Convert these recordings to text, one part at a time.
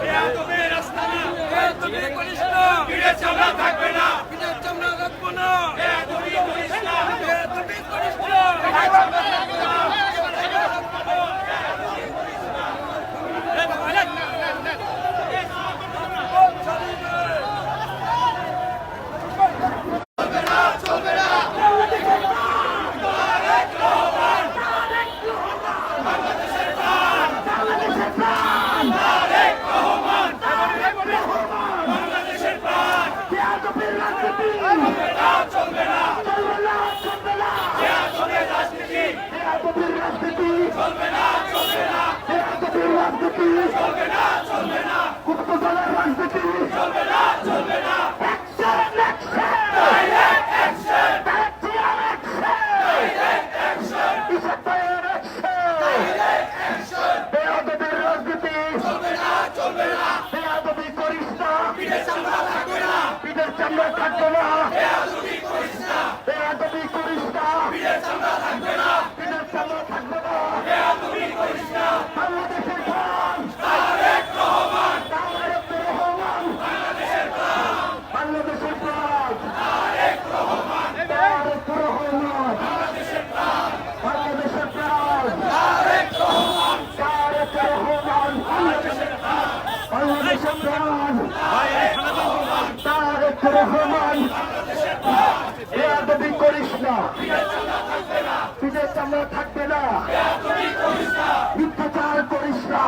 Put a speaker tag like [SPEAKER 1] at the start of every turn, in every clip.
[SPEAKER 1] বেয়াদবির আস্তানা, বেয়াদবি করিস না, পিঠের চামড়া থাকবে না, পিঠের চামড়া রাখবো না, বেয়াদবি করিস না, বেয়াদবি করিস না, পিঠের চামড়া রাখবো না।
[SPEAKER 2] বেয়াদবি করিস না, পিঠের চামড়া থাকবে না, মিথ্যাচার করিস না,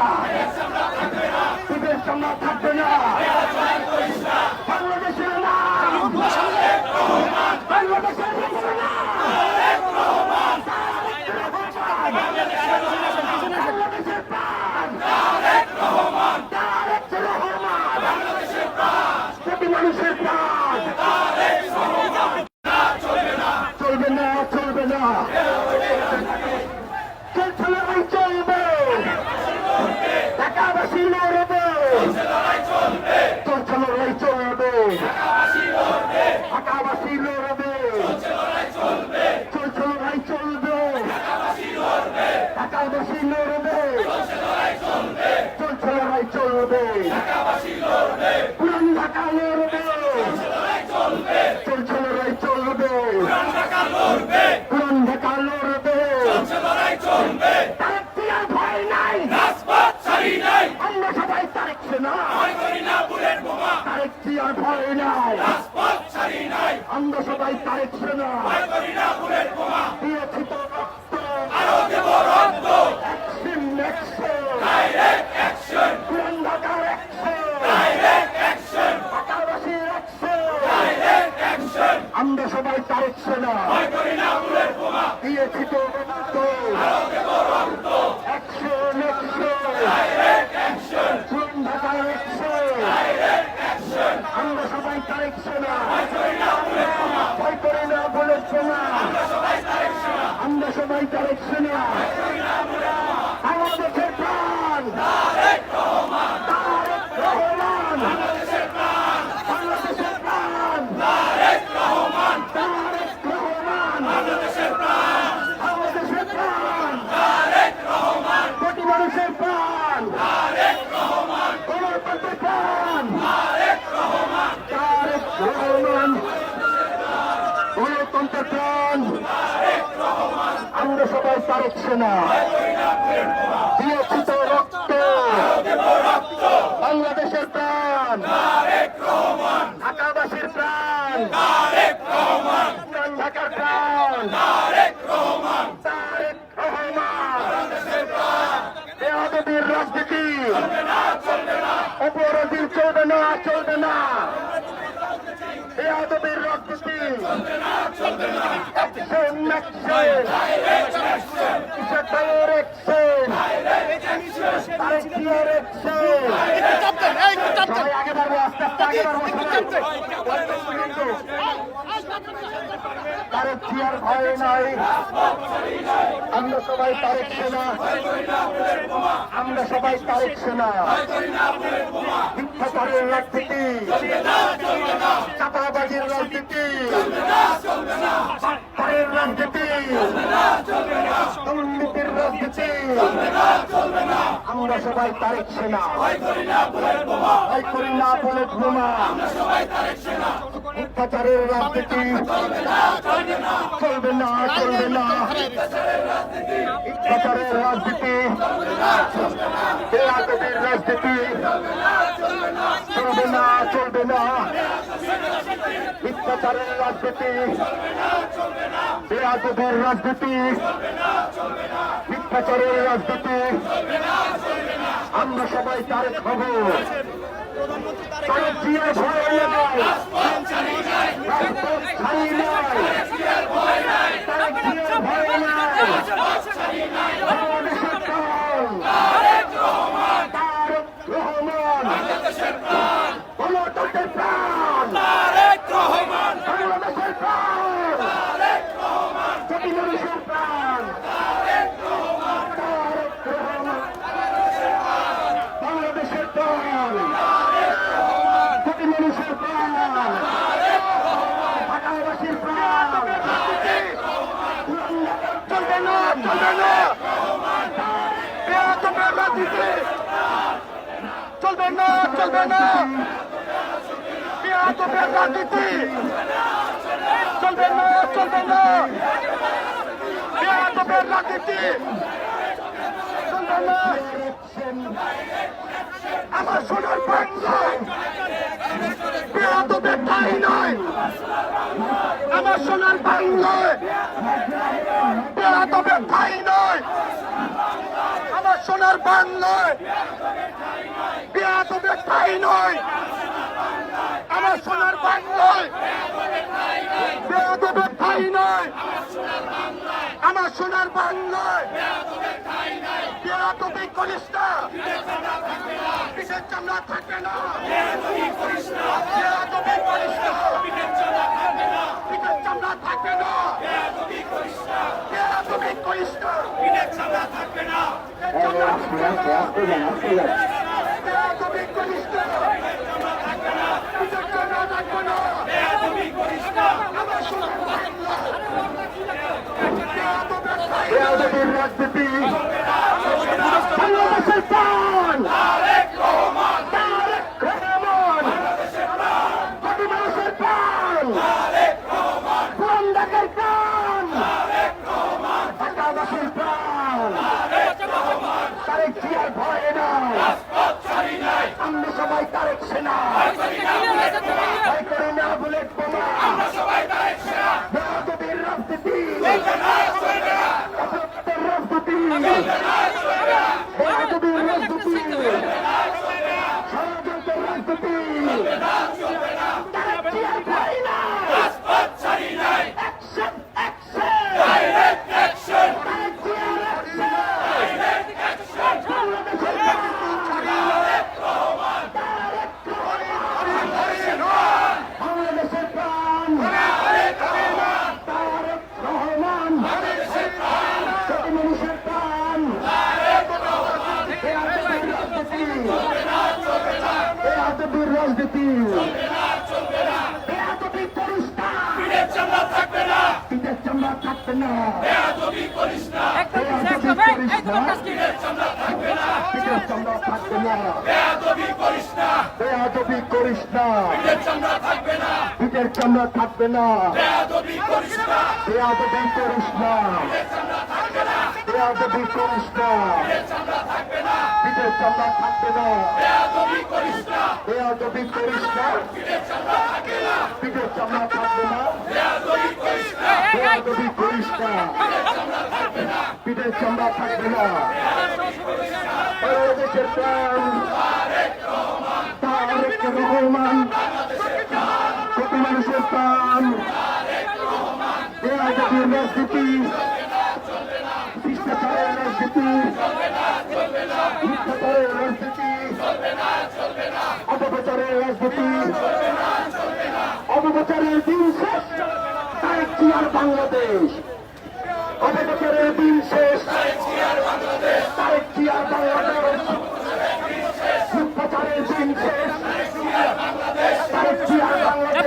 [SPEAKER 2] পিঠের চামড়া থাকবে না। বাংলাদেশের নাম, বাংলাদেশের মানুষের প্রাণ চলবে না, চলবে না, চলবে চলবে, ঢাকাবাসী লড়বে, চলছে লড়াই চলবে, ঢাকাবাসী লড়বে, চলছে লড়াই চলবে, ঢাকাবাসী লড়বে, চলছে লড়াই চলবে, পুরান ঢাকা লড়বে, চলছে লড়াই চলবে, পুরান ঢাকা লড়বে, তারেক জিয়ার ভয় নাই, আমরা সবাই তারেক সেনা, তারেক জিয়ার ভয় নাই, আমরা সবাই তারেক সেনা, দিয়েছি তো রক্ত, অ্যাকশন, পুরান ঢাকার অ্যাকশন, ঢাকাবাসীর অ্যাকশন, আমরা সবাই তারেক সেনা, দিয়েছি তো রক্ত, অ্যাকশন, পুরান ঢাকার অ্যাকশন, আমরা সবাই তারেক সেনা, ভয় করে না বলে সেনা, আমরা সবাই তারেক সেনা, বাংলাদেশের প্রাণ তারেক রহমান, বাংলাদেশের প্রাণ তারেক রহমান, বাংলাদেশের প্রাণ কোটি মানুষের প্রাণ গণতন্ত্রের প্রাণ তারেক রহমান, গণতন্ত্রের প্রাণ, আমরা সবাই তারেক সেনা, দিয়েছি তো রক্ত, বাংলাদেশের প্রাণ, ঢাকাবাসীর প্রাণ, পুরান ঢাকার প্রাণ, তারেক রহমান, বেয়াদবির রাজনীতি, অপরাধী চলবে না, চলবে না, বেয়াদবির রাজনীতি, আগে বাড়বো, আস্তে আস্তে আগে বাড়বো, তারেক জিয়ার ভয় নাই, আমরা সবাই তারেক সেনা, আমরা সবাই তারেক সেনা, মিথ্যাচারের রাজনীতি, চাঁদাবাজির রাজনীতি, রাজনীতি দুর্নীতির রাজনীতি আমরা সবাই তারেক সেনা, ভয় করি না বুলেট বোমা, মিথ্যাচারের রাজনীতি চলবে না, চলবে না, মিথ্যাচারের রাজনীতি, বেয়াদবির রাজনীতি চলবে না, চলবে না, মিথ্যাচারের রাজনীতি, বেয়াদবির রাজনীতি, মিথ্যাচারের রাজনীতি, আমরা সবাই তারেক হব। তারেক জিয়ার ভয় নাই, রাজপথ ছাড়ি নাই, তারেক জিয়ার ভয় নাই, বাংলাদেশের প্রাণ, তারেক রহমান, গণতন্ত্রের প্রাণ, বাংলাদেশের প্রাণ, প্রতি মানুষের প্রাণ, তারেক রহমান, বাংলাদেশের প্রাণ, প্রতি মানুষের প্রাণ, ঢাকাবাসীর প্রাণ, চলবে না, চলবে না, বেয়াদবের রাজনীতি চলবে না, চলবে না, বেয়াদবের রাজনীতি চলবে না, চলবে না, বেয়াদবের রাজনীতি চলবে না। আমার সোনার বাংলায় বেয়াদবের ঠাঁই নয়, আমার সোনার বাংলায় বেয়াদবের ঠাঁই নয়, আমার সোনার বাংলায় বেয়াদবের ঠাঁই নয়, আমার সোনার বাংলায় বেয়াদবের ঠাঁই নয়, আমার সোনার বাংলায় বেয়াদবি করিস না, পিঠের চামড়া থাকবে না, বেয়াদবি করিস না, পিঠের চামড়া থাকবে না, বেয়াদবি করিস না, বেয়াদবি করিস না, পিঠের চামড়া থাকবে না, বেয়াদবি করিস না, পিঠের চামড়া থাকবে না, বেয়াদবি করিস না, আমার সোনার বাংলা বেয়াদবির রাজনীতি বাংলাদেশের প্রাণ, তারেক রহমান, প্রতি মানুষের প্রাণ, পুরান ঢাকার প্রাণ, ঢাকাবাসীর প্রাণ, তারেক জিয়ার ভয় নাই, আমরা সবাই তারেক সেনা, ভয় করি না বুলেট বোমা, বেয়াদবির রাজনীতি অসত্যের রাজনীতি, বেয়াদবির রাজনীতি, ষড়যন্ত্রের রাজনীতি, তারেক জিয়ার ভয় নাই, অ্যাকশন, অ্যাকশন, তারেক জিয়ার অ্যাকশন, বাংলাদেশের প্রাণ, বাংলাদেশের প্রাণ, তারেক রহমান, প্রতি মানুষের প্রাণ, বেয়াদবির রাজনীতি, বেয়াদবি করিস না, পিঠের চামড়া থাকবে না, পিঠের চামড়া থাকবে না, বেয়াদবি করিস না, পিঠের চামড়া থাকবে না, পিঠের চামড়া থাকবে না, বেয়াদবি করিস না, বেয়াদবি করিস না, পিঠের চামড়া থাকবে না, পিঠের চামড়া থাকবে না, বেয়াদবি করিস না, বেয়াদবি করিস না, বেয়াদবি করিস না, পিঠের চামড়া থাকবে না, বেয়াদবি করিস না, বেয়াদবি করিস না, পিঠের চামড়া থাকবে না, বেয়াদবি করিস না, বেয়াদবি করিস না, পিঠের চামড়া থাকবে না, বাংলাদেশের প্রাণ, তারেক রহমান, প্রতি মানুষের প্রাণ, বেয়াদবির রাজনীতি, শিষ্টাচারের রাজনীতি, মিথ্যাচারের রাজনীতি, অপপ্রচারের রাজনীতি, অপপ্রচারের দিন শেষ, তারেক জিয়ার বাংলাদেশ, অপপ্রচারের দিন শেষ, তারেক জিয়ার বাংলাদেশ, মিথ্যাচারের দিন শেষ, তারেক জিয়ার বাংলাদেশ,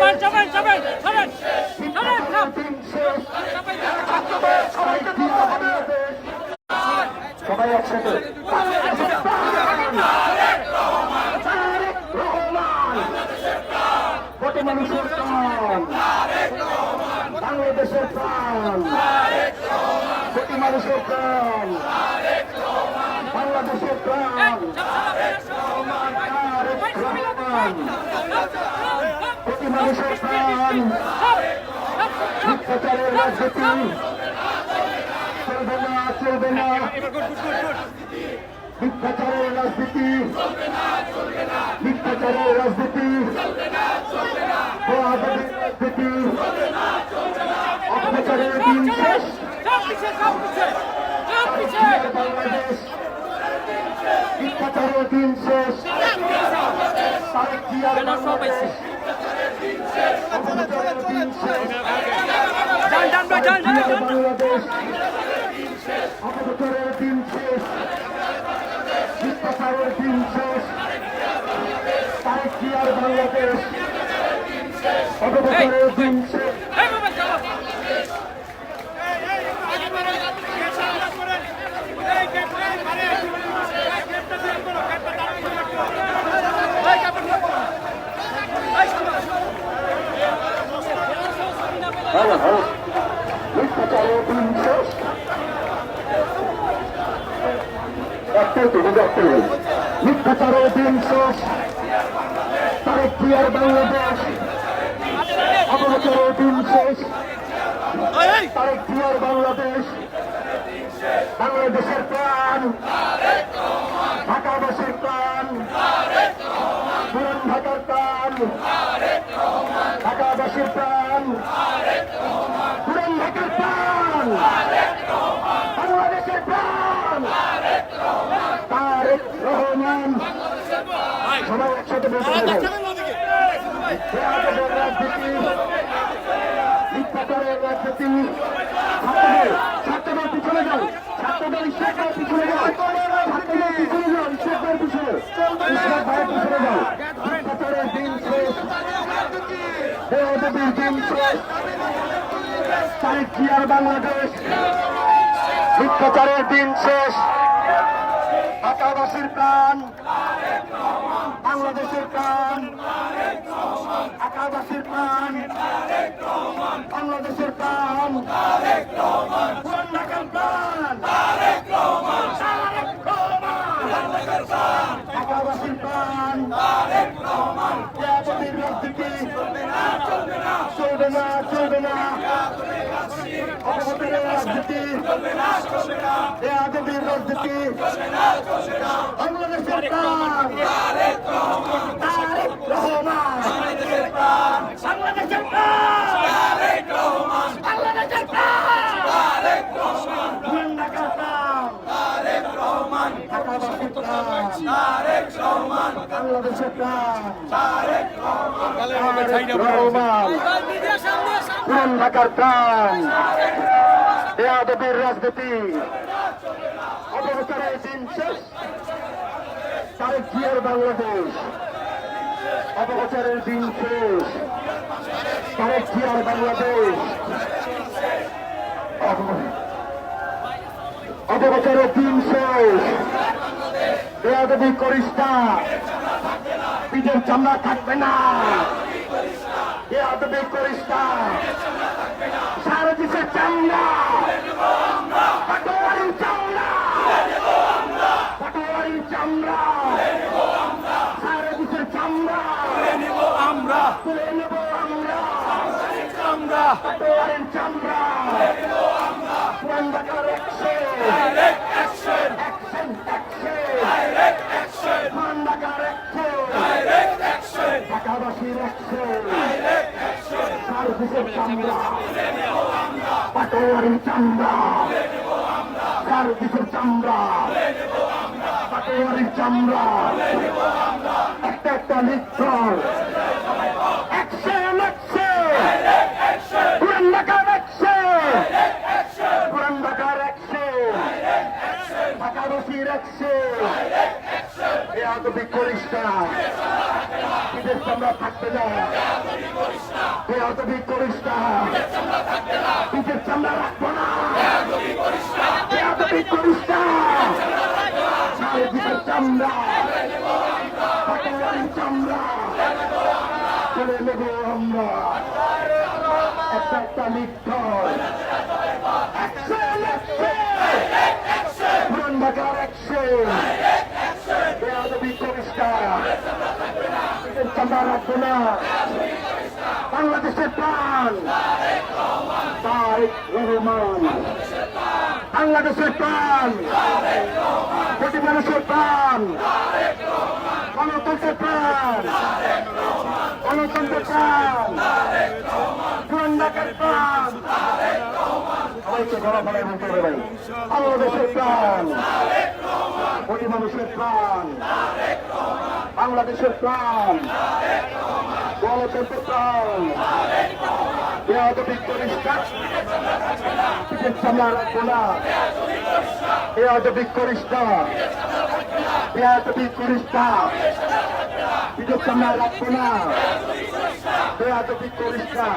[SPEAKER 2] মিথ্যাচারের দিন শেষ, মানুষের প্রাণ, বাংলাদেশের প্রাণ, কোটি মানুষের প্রাণ, বাংলাদেশের প্রাণ, তারেক রহমান, কোটি মানুষের প্রাণ, মিথ্যাচারের রাজনীতি চলবে না, চলবে না, মিথ্যাচারের রাজনীতি, মিথ্যাচারের রাজনীতি, বেয়াদবির রাজনীতি, অত্যাচারের দিন শেষ, বাংলাদেশ, মিথ্যাচারের দিন শেষ, তারেক জিয়ার বাংলাদেশ, অত্যাচারের দিন শেষ, বাংলাদেশ, অত্যাচারের দিন শেষ, মিথ্যাচারের দিন শেষ, তারেক জিয়ার বাংলাদেশ, অত্যাচারের দিন শেষ। মিথ্যাচারের দিন শেষ, একটাই তো বুঝতে মিথ্যাচারের দিন শেষ, তারেক জিয়ার বাংলাদেশ, অপপ্রচারের দিন শেষ, তারেক জিয়ার বাংলাদেশ, বাংলাদেশের প্রাণ, ঢাকাবাসীর প্রাণ, পুরান ঢাকার প্রাণ, ঢাকাবাসীর প্রাণ, পুরান ঢাকার প্রাণ, বাংলাদেশের প্রাণ, তারেক রহমান। সবাই একসাথে বলতে হবে, বেয়াদবের রাজনীতি, মিথ্যাচারের রাজনীতি, ছাত্রদের পিছনে যাও, ছাত্রদের ইশরাকের পিছনে যাও, ছাত্রদের পিছনে যাও, ইশরাকের পিছনে, ইশরাক ভাইয়ের পিছনে যাও। মিথ্যাচারের দিন শেষ, বেয়াদবির দিন শেষ, তারেক জিয়ার বাংলাদেশ, মিথ্যাচারের দিন শেষ, ঢাকাবাসীর প্রাণ, বাংলাদেশের প্রাণ, ঢাকাবাসীর প্রাণ, বাংলাদেশের প্রাণ, পুরান ঢাকার প্রাণ, ঢাকাবাসীর প্রাণ, বেয়াদবির রাজনীতি চলবে না, চলবে না, অপপ্রচারের রাজনীতি, বেয়াদবির রাজনীতি, বাংলাদেশের প্রাণ, তারেক রহমান, বাংলাদেশের প্রাণ, বাংলাদেশের প্রাণ, পুরান ঢাকার প্রাণ, ঢাকাবাসীর প্রাণ, বাংলাদেশের প্রাণ, তারেক রহমান, পুরান ঢাকার প্রাণ, বেয়াদবির রাজনীতি, অপপ্রচারের দিন শেষ, তারেক জিয়ার বাংলাদেশ, অপপ্রচারের দিন শেষ, তারেক জিয়ার বাংলাদেশ, অপপ্রচারের দিন শেষ, বেয়াদবি করিস না, পিঠের চামড়া থাকবে না, বেয়াদবি করিস না, সারা দেশের চামড়া, পাটোয়ারির চামড়া, পাটোয়ারির চামড়া, সারা দেশের চামড়া, তুলে নেব আমরা, পাটোয়ারির চামড়া, পুরান ঢাকার অ্যাকশন, পুরান ঢাকার অ্যাকশন, ঢাকাবাসীর অ্যাকশন, সারা দেশের চামড়া, পাটোয়ারির চামড়া, সারা দেশের চামড়া, পাটোয়ারির চামড়া, একটা একটা লিখর, অ্যাকশন, পুরান ঢাকার অ্যাকশন, পুরান ঢাকার অ্যাকশন, ঢাকাবাসীর অ্যাকশন, বেয়াদবি করিস না, বিদেশ চামড়া থাকবে না, বেয়াদবি করিস না, বিদেশ চামড়া রাখবো না, বেয়াদবি করিস না, চামড়া, পাটোয়ারির চামড়া, তুলে নেব আমরা একটা একটা লিখল পুরান ঢাকার বেয়াদবি করিস না চাঁদা রাখবো না বাংলাদেশের প্রাণ তারেক রহমান বাংলাদেশের প্রাণ কোটি মানুষের প্রাণ গণতন্ত্রের প্রাণ গণতন্ত্রের প্রাণ পুরান ঢাকার প্রাণ সবাইকে গলা বাড়ায় বলতে হবে ভাই বাংলাদেশের প্রাণ কোটি মানুষের প্রাণ বাংলাদেশের প্রাণ গণতন্ত্রের প্রাণ বেয়াদবি করিস না পিঠের চামড়া রাখবো না বেয়াদবি করিস না বেয়াদবি করিস না পিঠের চামড়া রাখবো না বেয়াদবি করিস না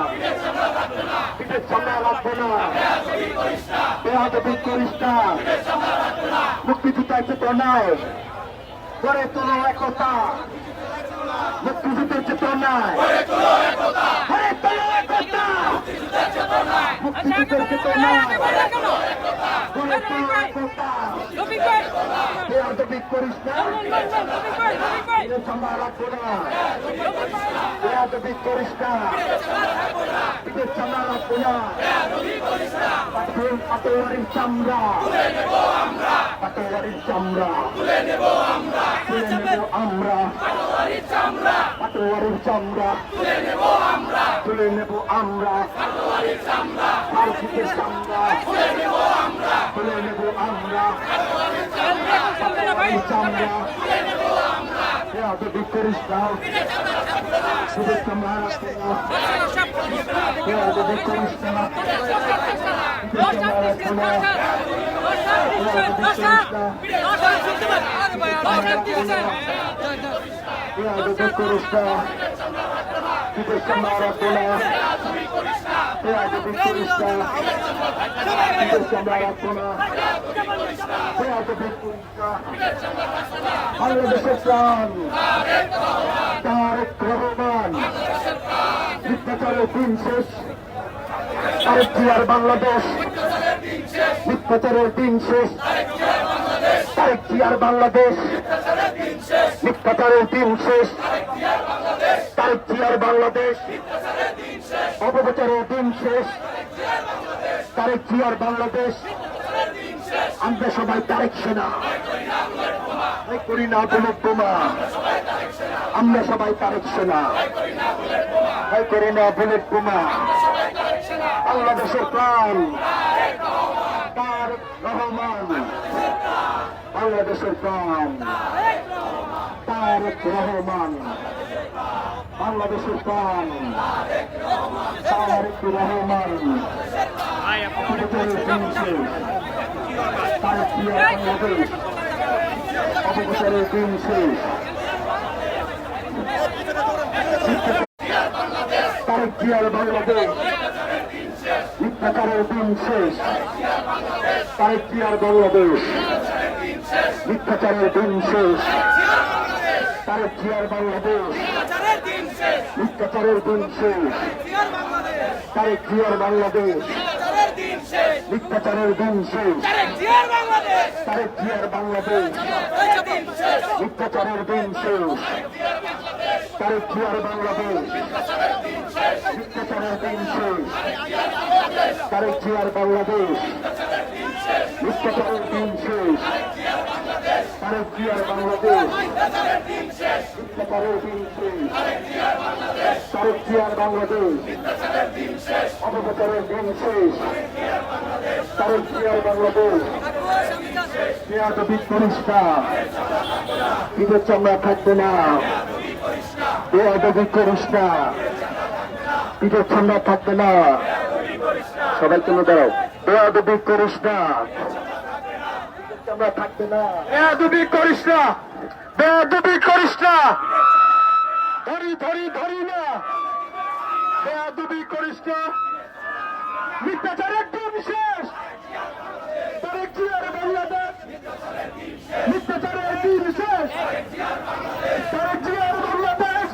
[SPEAKER 2] পিঠের চামড়া রাখবো না বেয়াদবি করিস না মুক্তিযুদ্ধের চেতনায় গড়ে তোলো একতা মুক্তিযুদ্ধের চেতনায় গড়ে তোলো একতা মুক্তিযুদ্ধের চেতনায় গড়ে তোলো একতা বেয়াদবি করিস না চামড়া রাখবো না বেয়াদবি করিস না পিঠের চামড়া রাখবো না পাটোয়ারির চামড়া পাটোয়ারির চামড়া তুলে নেব আমরা পাটোয়ারির চামড়া তুলে নেব আমরা পার্কিটের চামড়া তুলে নেব আমরা পাটোয়ারির চামড়া বেয়াদবি করিস না পিঠের চামড়া রাখবো না বেয়াদবি করিস না পিঠের চামড়া রাখবো না বেয়াদবি করিস না পিঠের চামড়া রাখবো না বেয়াদবি করিস না পিঠের চামড়া রাখবো না বেয়াদবি করিস না বাংলাদেশের প্রাণ তারেক রহমান মিথ্যাচারের দিন শেষ তারেক জিয়ার বাংলাদেশ মিথ্যাচারের দিন শেষ তারেক জিয়ার বাংলাদেশ মিথ্যাচারের দিন শেষ তারেক জিয়ার বাংলাদেশ অপপ্রচারের দিন শেষ তারেক জিয়ার বাংলাদেশ আমরা সবাই তারেক সেনা করি না বুলেট বোমা আমরা সবাই তারেক সেনা করি না বুলেট বোমা বাংলাদেশের প্রাণ তারেক রহমান বাংলাদেশের প্রাণ তারেক রহমান বাংলাদেশের প্রাণ তারেক রহমান অপপ্রচারের দিন শেষ তারেক জিয়ার বাংলাদেশ অপপ্রচারের দিন শেষ তারেক জিয়ার বাংলাদেশ মিথ্যাচারের দিন শেষ তারেক জিয়ার বাংলাদেশ মিথ্যাচারের দিন শেষ তারেক জিয়ার বাংলাদেশ মিথ্যাচারের দিন শেষ তারেক জিয়ার বাংলাদেশ মিথ্যাচারের দিন শেষ তারেক জিয়ার বাংলাদেশ মিথ্যাচারের দিন শেষ তারেক জিয়ার বাংলাদেশ মিথ্যাচারের দিন শেষ তারেক জিয়ার বাংলাদেশ মিথ্যাচারের দিন শেষ তারেক জিয়ার বাংলাদেশ মিথ্যাচারের দিন শেষ তারেক জিয়ার বাংলাদেশ অপপ্রচারের দিন শেষ তারেক জিয়ার বাংলাদেশ বেয়াদবি করিস না পিঠের চামড়া থাকবে না বেয়াদবি করিস না পিঠের চামড়া থাকবে না সবাই তুমি দাঁড়াও বেয়াদবি করিস না পিঠের চামড়া থাকবে না বেয়াদবি করিস না বেয়াদবি করিস না ধরি না বেয়াদবি করিস না মিথ্যাচারের দিন শেষ তারেক জিয়ার বাংলাদেশ মিথ্যাচারের দিন শেষ তারেক জিয়ার বাংলাদেশ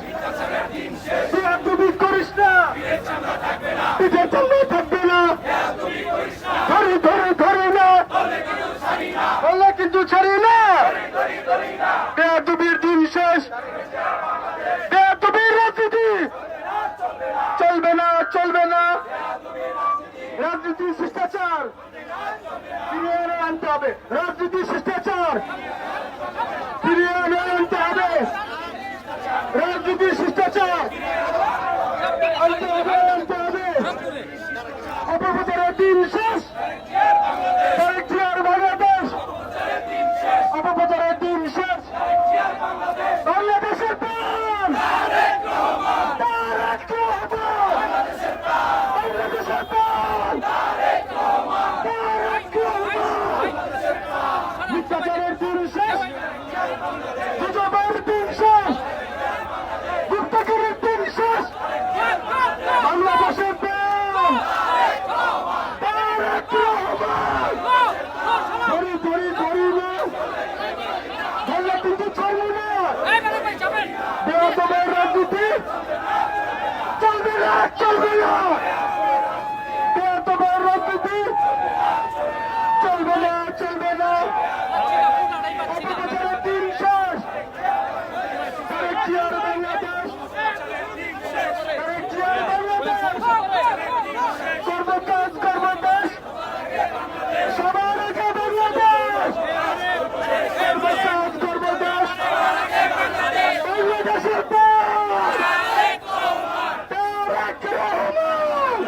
[SPEAKER 2] হবে। রাজনীতি শিষ্টাচার ফিরিয়ে আনতে হবে। রাজনীতি শিষ্টাচার আনতে হবে। অপপ্রচারের দিন শেষ। বাংলাদেশ অপপ্রচারের দিন শেষ। বাংলাদেশের প্রাণ তারেক রহমান। বাংলাদেশের প্রাণ তারেক রহমান। মিথ্যাচারের দিন শেষ। গুজবের দিন শেষ। গুপ্তচরের দিন শেষ। বাংলাদেশের প্রাণ তারেক রহমান। ধরি ধরি ধরি না ধরলে কিন্তু ছাড়বো না। বেয়াদবের রাজনীতি চলবে না, চলবে না। বেয়াদবের রাজনীতি চলবে না, চলবে না। অপপ্রচারের দিন শেষ। তারেক জিয়ার বাংলাদেশ, তারেক জিয়ার বাংলাদেশ। সর্বকাজ সর্বদেশ, সবার আগে বাংলাদেশ। সর্বকাজ সর্বদেশ, বাংলাদেশের প্রাণ তারেক রহমান।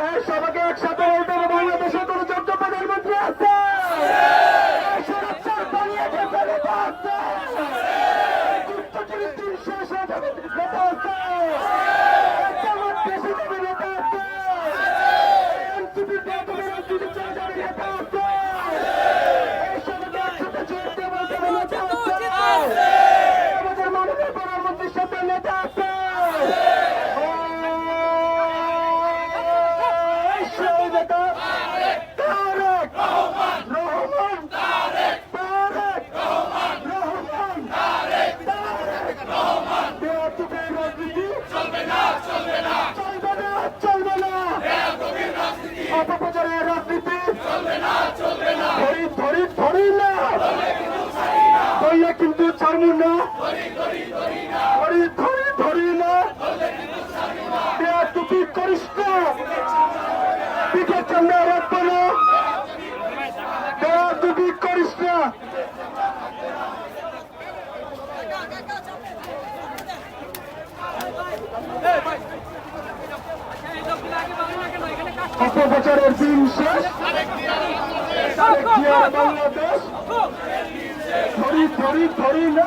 [SPEAKER 2] এই সবাইকে একসাথে বলতে হবে, বাংলাদেশের কোন যোগ্য প্রধানমন্ত্রী আছে? এই সুরক্ষার বাংলাদেশ নেতা আছে? গুপ্তচরের দিন শেষ হয়ে যাবে নেতা আছে? জামাত বেশি যাবে নেতা আছে? এনসিপির বেয়াদবি রাজনীতি চলে যাবে নেতা আছে? এই সবাইকে একসাথে জোর দিয়ে বলতে হবে নেতা আছে? আমাদের মাননীয় প্রধানমন্ত্রীর সাথে নেতা আছে? সেই নেতা তারেক রহমান। তারেক রহমান। বেয়াদবের রাজনীতি চলবে না, চলবে না, চলবে না, চলবে না। অপপ্রচারের রাজনীতি চলবে না, চলবে না। ধরি ধরি ধরি না ধরলে কিন্তু ছাড়বো না। ধরি ধরি ধরি না বেয়াদবি করিস না। পিঠের চামড়া রাখবো না। বেয়াদবি করিস না। অপপ্রচারের দিন শেষ। তারেক জিয়ার বাংলাদেশ, ধরি ধরি ধরি না।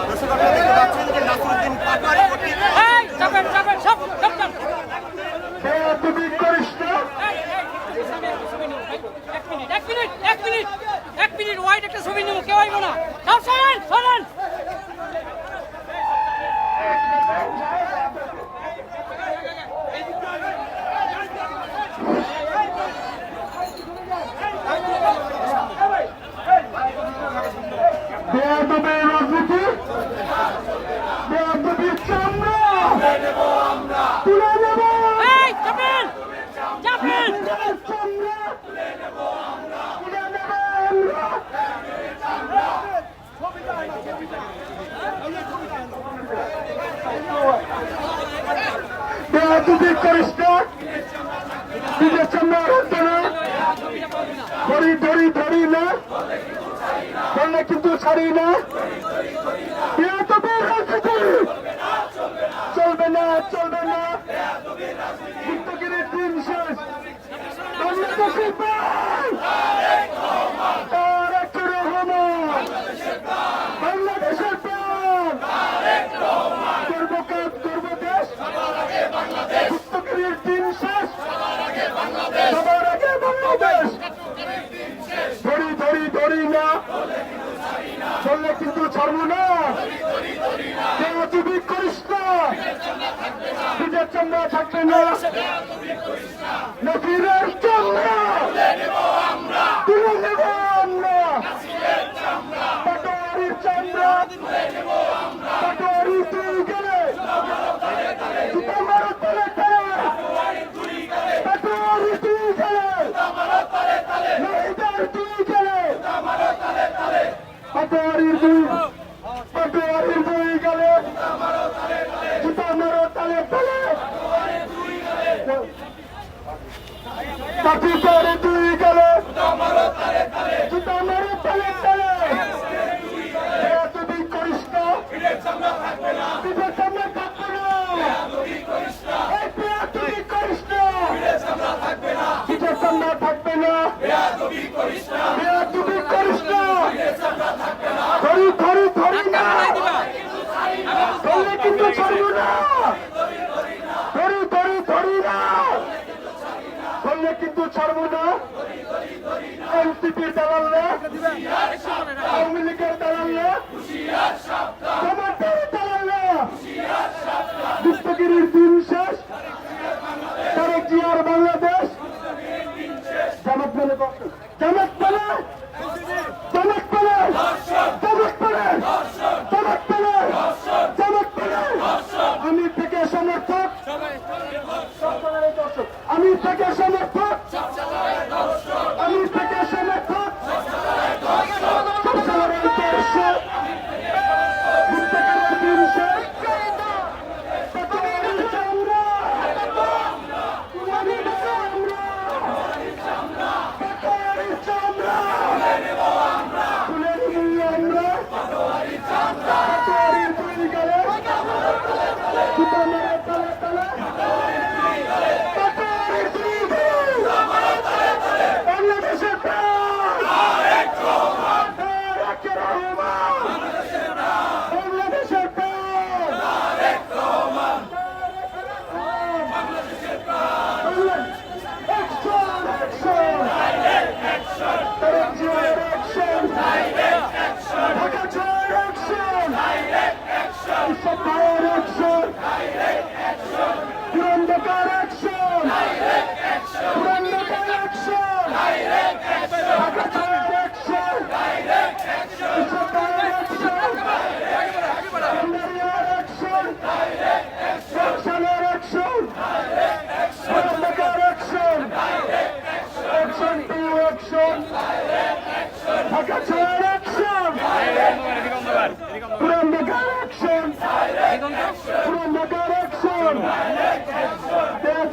[SPEAKER 3] দর্শক আপনারা দেখতে পাচ্ছেন যে নাসিরউদ্দিন পাটোয়ারি কর্তৃক
[SPEAKER 2] বেয়াদবি করিস না।
[SPEAKER 4] এক মিনিট ওয়াইড একটা ছবি নেব, কেউ আইব না। সব সরেন সরেন।
[SPEAKER 2] বেয়াদবের রাজনীতি, বেয়াদবির চামড়া তুলে নেব।
[SPEAKER 4] এই চাপেন চাপেন।
[SPEAKER 2] বেয়াদবের চামড়া তুলে নেব আমরা। বেয়াদবি করিস না। নিজের চামড়া রাখবে না। ধরি ধরি ধরি না বললে কিন্তু ছাড়ি না। বেয়াদবের রাজনীতি চলবে না, চলবে না। গুপ্তগিরির দিন শেষ। বাংলাদেশের প্রাণ তারেক রহমান। বাংলাদেশের প্রাণ সর্বকাজ সর্বদেশ, গুপ্তগিরির দিন শেষ। সবার আগে বাংলাদেশ। ধরি ধরি ধরি না চললে কিন্তু ছাড়বো না। বেয়াদবি করিস না। নিজের চামড়া থাকবে না। নাসিরের চামড়া তুলে নেব আমরা। পাটোয়ারির চামড়া পাটোয়ারি তুই গেলে তোমার তলে তলে। পাটোয়ারি তুই গেলে নাহিদার তুই গেলে। পাটোয়ারির দুই পাটোয়ারি কাঠি করে দুই গেলে জুতা মারো তালে তালে তুমি করিস না পিঠের সামনে থাকবে না এই তুমি করিস না পিঠের সামনে থাকবে না তুমি করিস না ধরি না ধরলে কিন্তু ছাড়বো না ধরি না ধরলে কিন্তু ছাড়বো না এনসিপির দালালরা আওয়ামী লীগের দালালরা জামাতের দালালরা বিশ্বগিরির দিন শেষ তারেক জিয়ার বাংলাদেশ জামাত বলে জামাত বলে জামাত বলে জামাত বলে জামাত বলে জামাত বলে আমি থেকে সমর্থক আমি থেকে সমর্থক আমি থেকে সমর্থক সবসময় দর্শক প্রত্যেকের দিন শেষ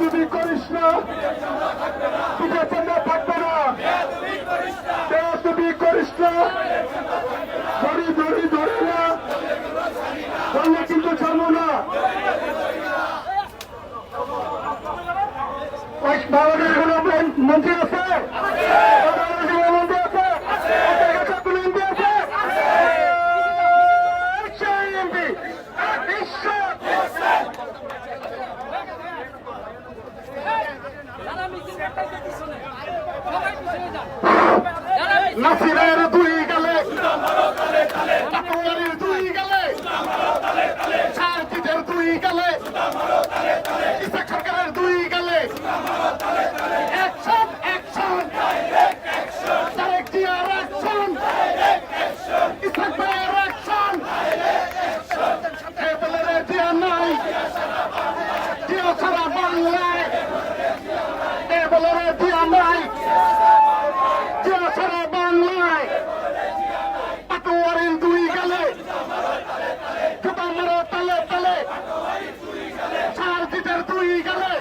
[SPEAKER 2] তুমি করিস না পিঠে চান্দা থাকবে না তুমি করিস না ধরি না ধরলে কিন্তু ছাড়বো না বাংলাদেশ কোনো মন্ত্রী আছে মন্ত্রী আছে মন্ত্রী আছে নাসিরের দুই গেলে পাটোয়ারির দুই গেলে সার্জিদের দুই গেলে ইসা সরকারের দুই গেলে অ্যাকশন অ্যাকশন তারেক জিয়ার অ্যাকশন ইসা ভাইয়ের অ্যাকশন বলে রে জিয়া নাই জিয়া সারা বাংলায় বলে রে জিয়া নাই সারা বাংলায় পাটোয়ারির দুই গেলে জুতা মারো তালে তালে সার্জিদের দুই গেলে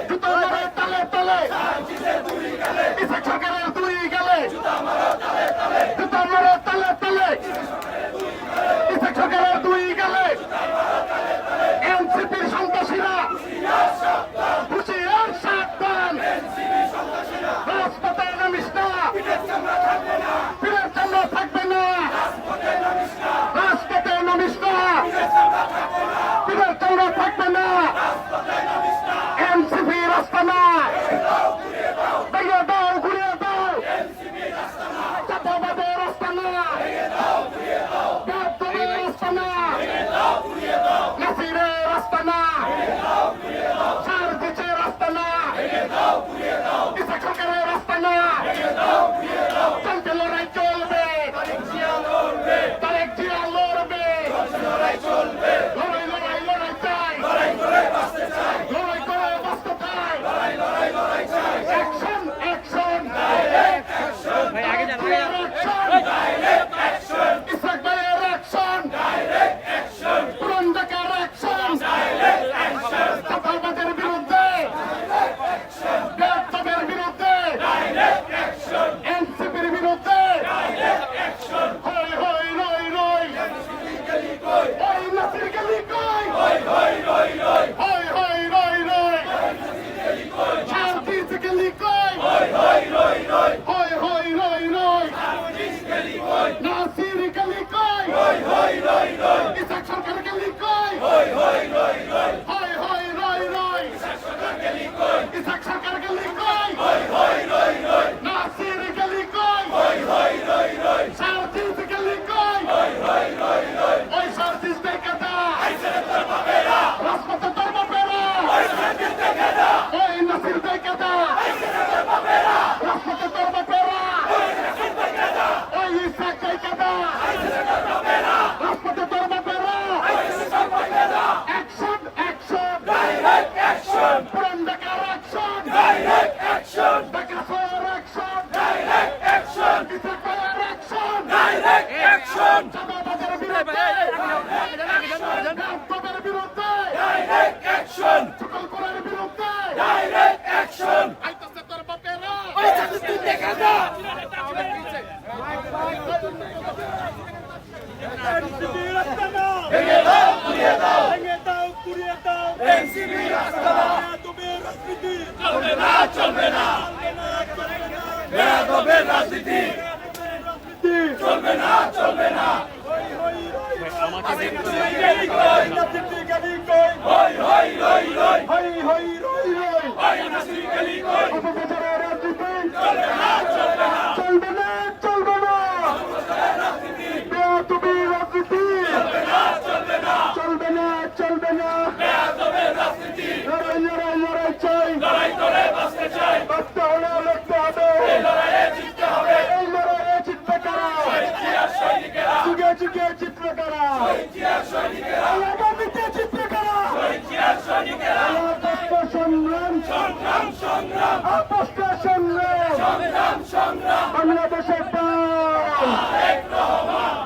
[SPEAKER 2] জুতা মারো তালে তালে ইসা সরকারের দুই গেলে জুতা মারো তালে তালে ইসা সরকারের দুই গেলে এনসিপির সন্ত্রাসীরা হুঁশিয়ার সাবধান রাজপথে নামিস না
[SPEAKER 1] ডাইরেক্ট অ্যাকশন
[SPEAKER 5] আইতাছে তোর বাপেরা
[SPEAKER 1] ওই চাকরি তুই দেখা যা ভেঙে দাও পুড়িয়ে দাও এনসিপি রাস্তা দাও চলবে না চলবে না বেয়াদবের রাজনীতি চলবে না চলবে না হই হই রই রই হই নাসির গলি কই চলবে না চলবে না
[SPEAKER 2] চলবে না চলবে না বেয়াদবি রাজনীতি
[SPEAKER 1] চলবে না চলবে না
[SPEAKER 2] চলবে না চলবে না
[SPEAKER 1] বেয়াদবের রাজনীতি
[SPEAKER 2] লড়াই লড়াই লড়াই চাই
[SPEAKER 1] লড়াই করে বাঁচতে চাই
[SPEAKER 2] বাঁচতে হলে লড়তে হবে
[SPEAKER 1] এই লড়াইয়ে জিততে হবে
[SPEAKER 2] এই লড়াইয়ে জিতবে কারা
[SPEAKER 1] ইতিহাস সৈনিকেরা
[SPEAKER 2] যুগে যুগে জিতবে কারা
[SPEAKER 1] ইতিহাস সৈনিকেরা
[SPEAKER 2] আগামীতে জিতবে কারা
[SPEAKER 1] ইতিহাস সৈনিকেরা
[SPEAKER 2] আপস্ত সংগ্রাম
[SPEAKER 1] সংগ্রাম সংগ্রাম
[SPEAKER 2] আপস্ত সংগ্রাম
[SPEAKER 1] সংগ্রাম সংগ্রাম
[SPEAKER 2] বাংলাদেশের প্রাণ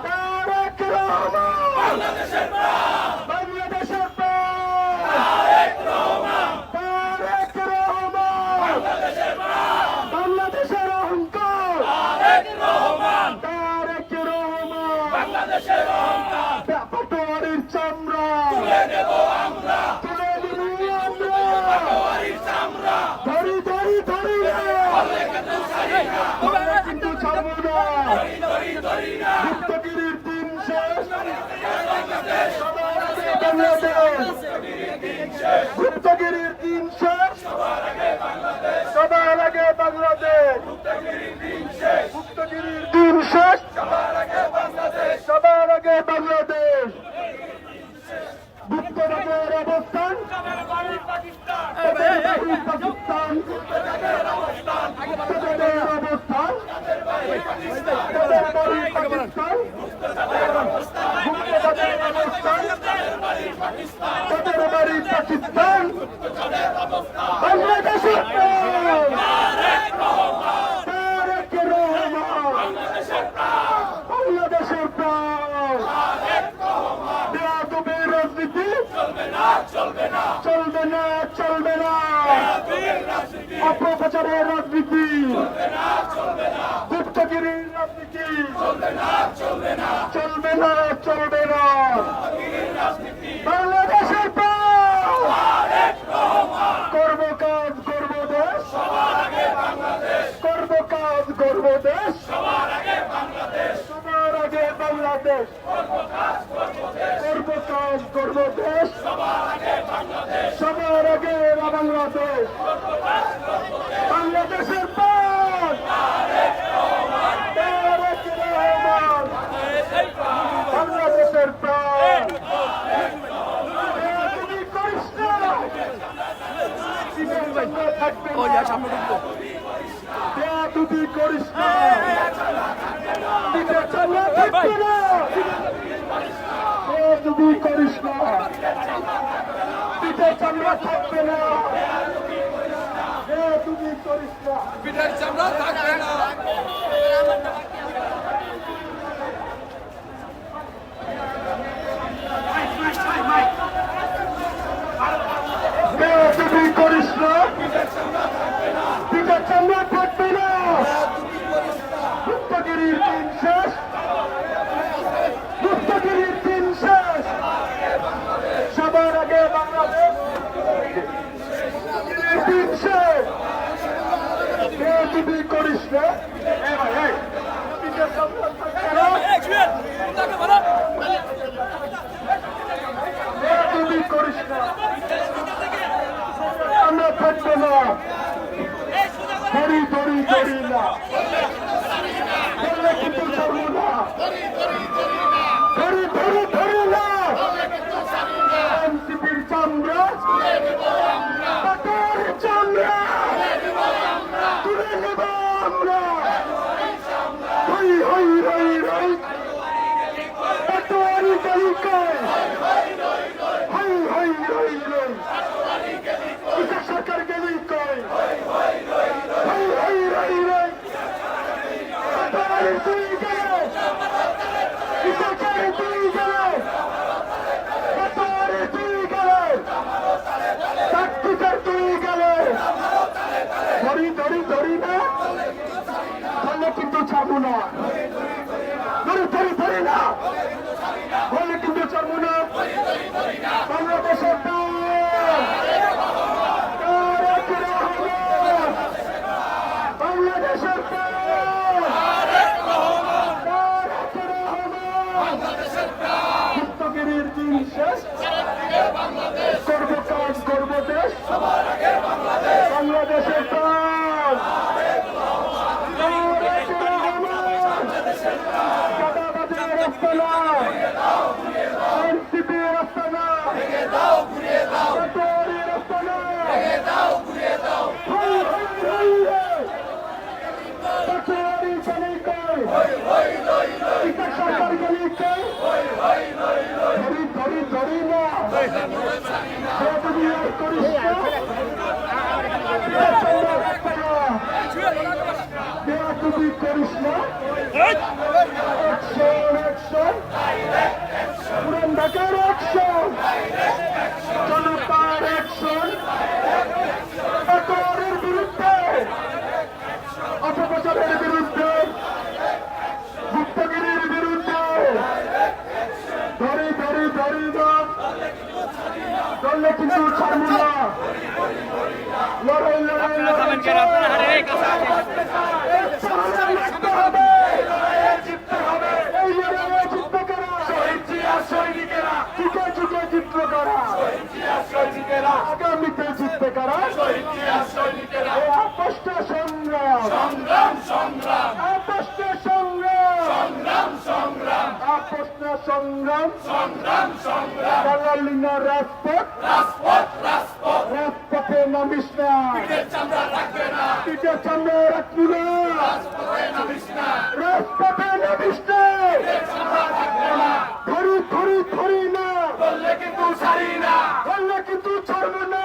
[SPEAKER 2] তারেক রহমান
[SPEAKER 1] বাংলাদেশের প্রাণ
[SPEAKER 2] বাংলাদেশের প্রাণ
[SPEAKER 1] তারেক রহমান
[SPEAKER 2] তারেক রহমান
[SPEAKER 1] বাংলাদেশের প্রাণ
[SPEAKER 2] বাংলাদেশের অহংকার
[SPEAKER 1] তারেক রহমান
[SPEAKER 2] তারেক রহমান
[SPEAKER 1] বাংলাদেশের অহংকার
[SPEAKER 2] পাটোয়ারির চামড়া
[SPEAKER 1] তুলে নেব আমরা
[SPEAKER 2] তুলে দিবি আমরা
[SPEAKER 1] পাটোয়ারির চামড়া
[SPEAKER 2] ধরি ধরি ধরি রে
[SPEAKER 1] বলে কিন্তু ছাড়ি না
[SPEAKER 2] আমরা কিন্তু ছাড়বো না
[SPEAKER 1] ধরি ধরি না
[SPEAKER 2] গুপ্তগিরির দিন শেষ বাংলাদেশ গুপ্তগিরির দিন শেষ সবার আগে বাংলাদেশ গুপ্তগিরির দিন শেষ সবার আগে বাংলাদেশ গুপ্তরাজের অবস্থান
[SPEAKER 1] পাকিস্তান
[SPEAKER 2] তাদের বাড়ি পাকিস্তান তাদের অবস্থান তাদের বাড়ি পাকিস্তান গুপ্তরাজের অবস্থান তাদের বাড়ি পাকিস্তান বাংলাদেশের প্রাণ তারেক রহমান বাংলাদেশের প্রাণ বেয়াদবি রাজনীতি
[SPEAKER 1] চলবে না চলবে না
[SPEAKER 2] চলবে না চলবে না
[SPEAKER 1] রাজনীতি
[SPEAKER 2] অপপ্রচারের রাজনীতি
[SPEAKER 1] চলবে না চলবে না
[SPEAKER 2] গুপ্তগিরির রাজনীতি
[SPEAKER 1] চলবে না চলবে না
[SPEAKER 2] চলবে না চলবে না
[SPEAKER 1] রাজনীতি
[SPEAKER 2] বাংলাদেশের প্রাণ
[SPEAKER 1] তারেক রহমান
[SPEAKER 2] করব কাজ করব দেশ
[SPEAKER 1] সবার আগে বাংলাদেশ
[SPEAKER 2] করব কাজ করব দেশ
[SPEAKER 1] সবার আগে বাংলাদেশ
[SPEAKER 2] সবার আগে বাংলাদেশ করব কাজ করব দেশ
[SPEAKER 1] সবার আগে বাংলাদেশ
[SPEAKER 2] সবার আগে বাংলাদেশ বাংলাদেশের প্রাণ তারেক রহমান বাংলাদেশের প্রাণ তুমি করিস না থাকবে তুই করিস না পিঠে চামড়া থাকবে না তুই করিস না পিঠে চামড়া থাকবে না তুই করিস না
[SPEAKER 1] পিঠের চামড়া থাকবে না
[SPEAKER 2] তুই করিস না পিঠে চামড়া থাকবে না গুপ্তগিরির দিন শেষ গুপ্তগিরির দিন শেষ সবার আগে বাংলাদেশ দিন শেষ তুই করিস না, ধরি ধরি ধরি না, বললে কিন্তু ছাড়বো না। বাংলাদেশের বাংলাদেশের গুপ্তগিরির দিন শেষ, করবো কাজ করবো দেশ, বাংলাদেশের প্রাণ চাঁদাবাজের রাস্তা না, এনসিপির রাস্তা না, পাটোয়ারির রাস্তা না, হই হই হই রে, পাটোয়ারি গলি কই, টিকা সরকার গলি কই, ধরি ধরি ধরি না, তুমি আর করিস না, তুমি করিস না, অ্যাকশন অ্যাকশন, পুরান ঢাকার অ্যাকশন, জনতার অ্যাকশন, পাটোয়ারির বিরুদ্ধে, অপপ্রচারের বিরুদ্ধে, গুপ্তগিরির বিরুদ্ধে, ধরি ধরি ধরি না, ধরলে কিন্তু ছাড়বো না, লড়াই লড়াই লড়াই জিততে হবে, জিততে হবে, এই লড়াইয়ে জিততে কারা, সৈনিকেরা, যুগে যুগে জিততে কারা, আগামীতে জিততে কারা, এই আপসটা সংগ্রাম, আপসটা সংগ্রাম, আপসটা সংগ্রাম, বাঙালিনা রাজপথ, রাজপথে নামিস না, পিঠে চামড়া রাখবি না, রাজপথে নামিস না, ধরি ধরি ধরি না, বললে কিন্তু ছাড়ি না, বললে কিন্তু ছাড়বো না,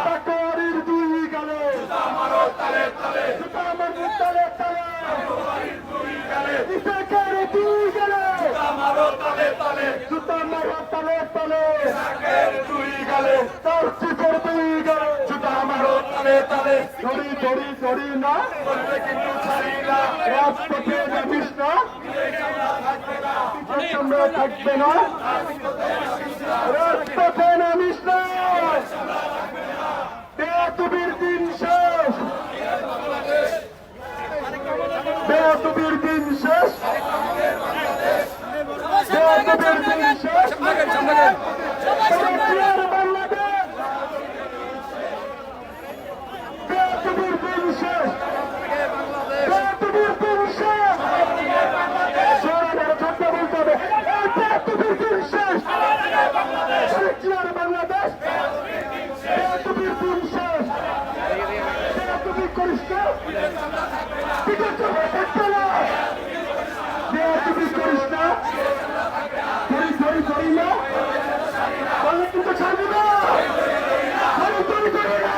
[SPEAKER 2] পাটোয়ারির দুই গালে, জুতা মারো তালে তালে, জুতা মারো তালে তালে, ইসাকের দুই গালে, জুতা মারো তালে তালে, জুতা মারো তালে তালে, ইসাকের দুই গালে, তার চিপের দুই গালে, জুতা মারো তালে তালে, ধরি ধরি ধরি না, বললে কিন্তু ছাড়ি না, রাজপথে নামিস না, পিঠে চামড়া থাকবে না, রাজপথে নামিস না, বেয়াদবির দিন শেষ, বেয়াদবির দিন শেষ, বেয়াদবির দিন শেষ, বাংলাদেশ, বেয়াদবির দিন শেষ, বেয়াদবির দিন শেষ, সরকার ঠান্ডা বলতে হবে, এই বেয়াদবির দিন শেষ, বাংলাদেশ, বেয়াদবির দিন শেষ, বেয়াদবি করিস না, পিঠে চামড়া থাকবে না, বেয়াদবি করিস না, ধরি ধরি ধরি না, বললে কিন্তু ছাড়বো না, ধরি ধরি ধরি না,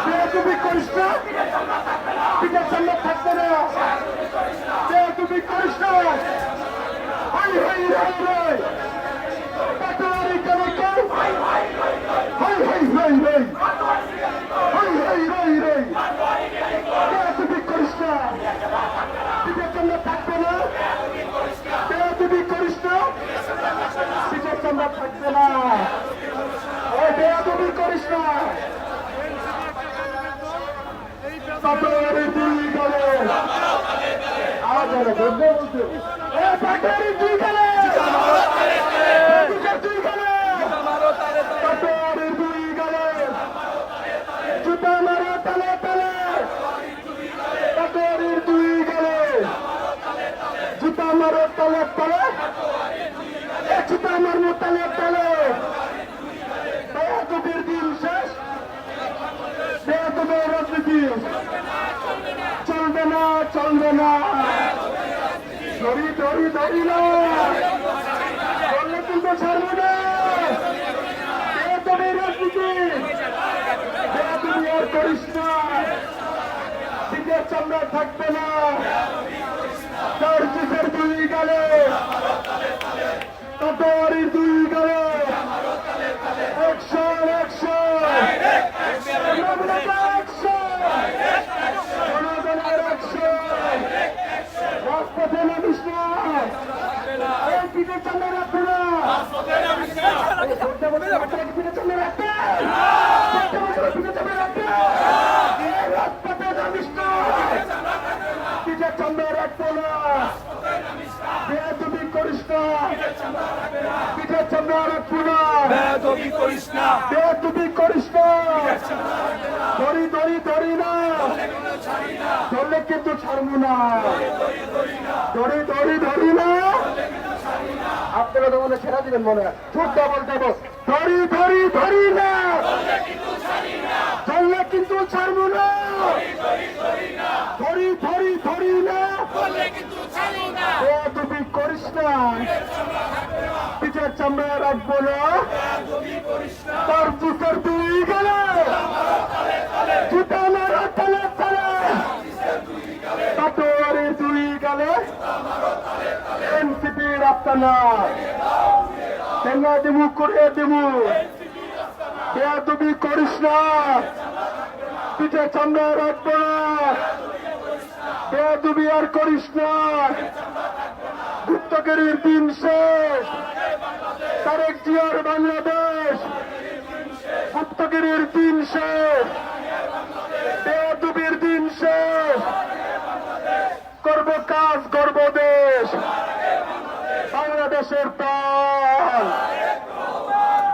[SPEAKER 2] বেয়াদবি করিস না, পিঠে চামড়া থাকবে না, বেয়াদবি করিস না, হই হই হই হই, পাটোয়ারি গলি কই, হই হই হই হই, হই হই হই হই, বেয়াদবি করিস না, পিঠে চামড়া থাকবে না, বেয়াদবি করিস না, পিঠে চামড়া থাকবে না, ওই বেয়াদবি করিস না, পাটোয়ারি দুই গেলে, আজ আর বলতে বলতে, এ পাটোয়ারি দুই গেলে, দুই গেলে, পাটোয়ারি দুই গেলে, জুতা মারো তালে তালে, পাটোয়ারির দুই গেলে, জুতা মারো তালে তালে, জুতা মারো তালে তালে, বেয়াদবির দিন শেষ, বেয়াদবের রাজনীতি চলবে না, চলবে না, ধরি ধরি ধরি না, বললে কিন্তু ছাড়বো না, বেয়াদবের রাজনীতি, বেয়াদবি আর করিস না, পিঠে চামড়া থাকবে না, তার চিপের দুই গালে, পাটোয়ারির দুই গালে, অ্যাকশন অ্যাকশন, জনগণের অ্যাকশন,
[SPEAKER 1] করিস না
[SPEAKER 2] বেয়াদবি করিস না ধরি ধরি ধরি না ধরলে কিন্তু ছাড়বো না ধরি ধরি ধরি না আপনারা তো মনে ছেড়া দিবেন মনে হয় খুব ডবল দেবো ধরি ধরি ধরি না ধরলে কিন্তু ছাড়বো না ধরি ধরি ধরি না বেয়াদবি করিস না পিঠের চামড়া রাখবো না তার জুতার দুই গেলে জুতা মারা তালে তালে তাটোয়ারে দুই গেলে এনসিপি রাস্তানা টেঙ্গা দেবু করে দেবু বেয়াদবি করিস না পিঠে চামড়া রাখবো না বেয়াদবি আর করিস না গুপ্তগিরির দিন শেষ তারেক জিয়ার বাংলাদেশ গুপ্তগিরির দিন শেষ বেয়াদবির দিন শেষ করব কাজ করব দেশ বাংলাদেশের প্রাণ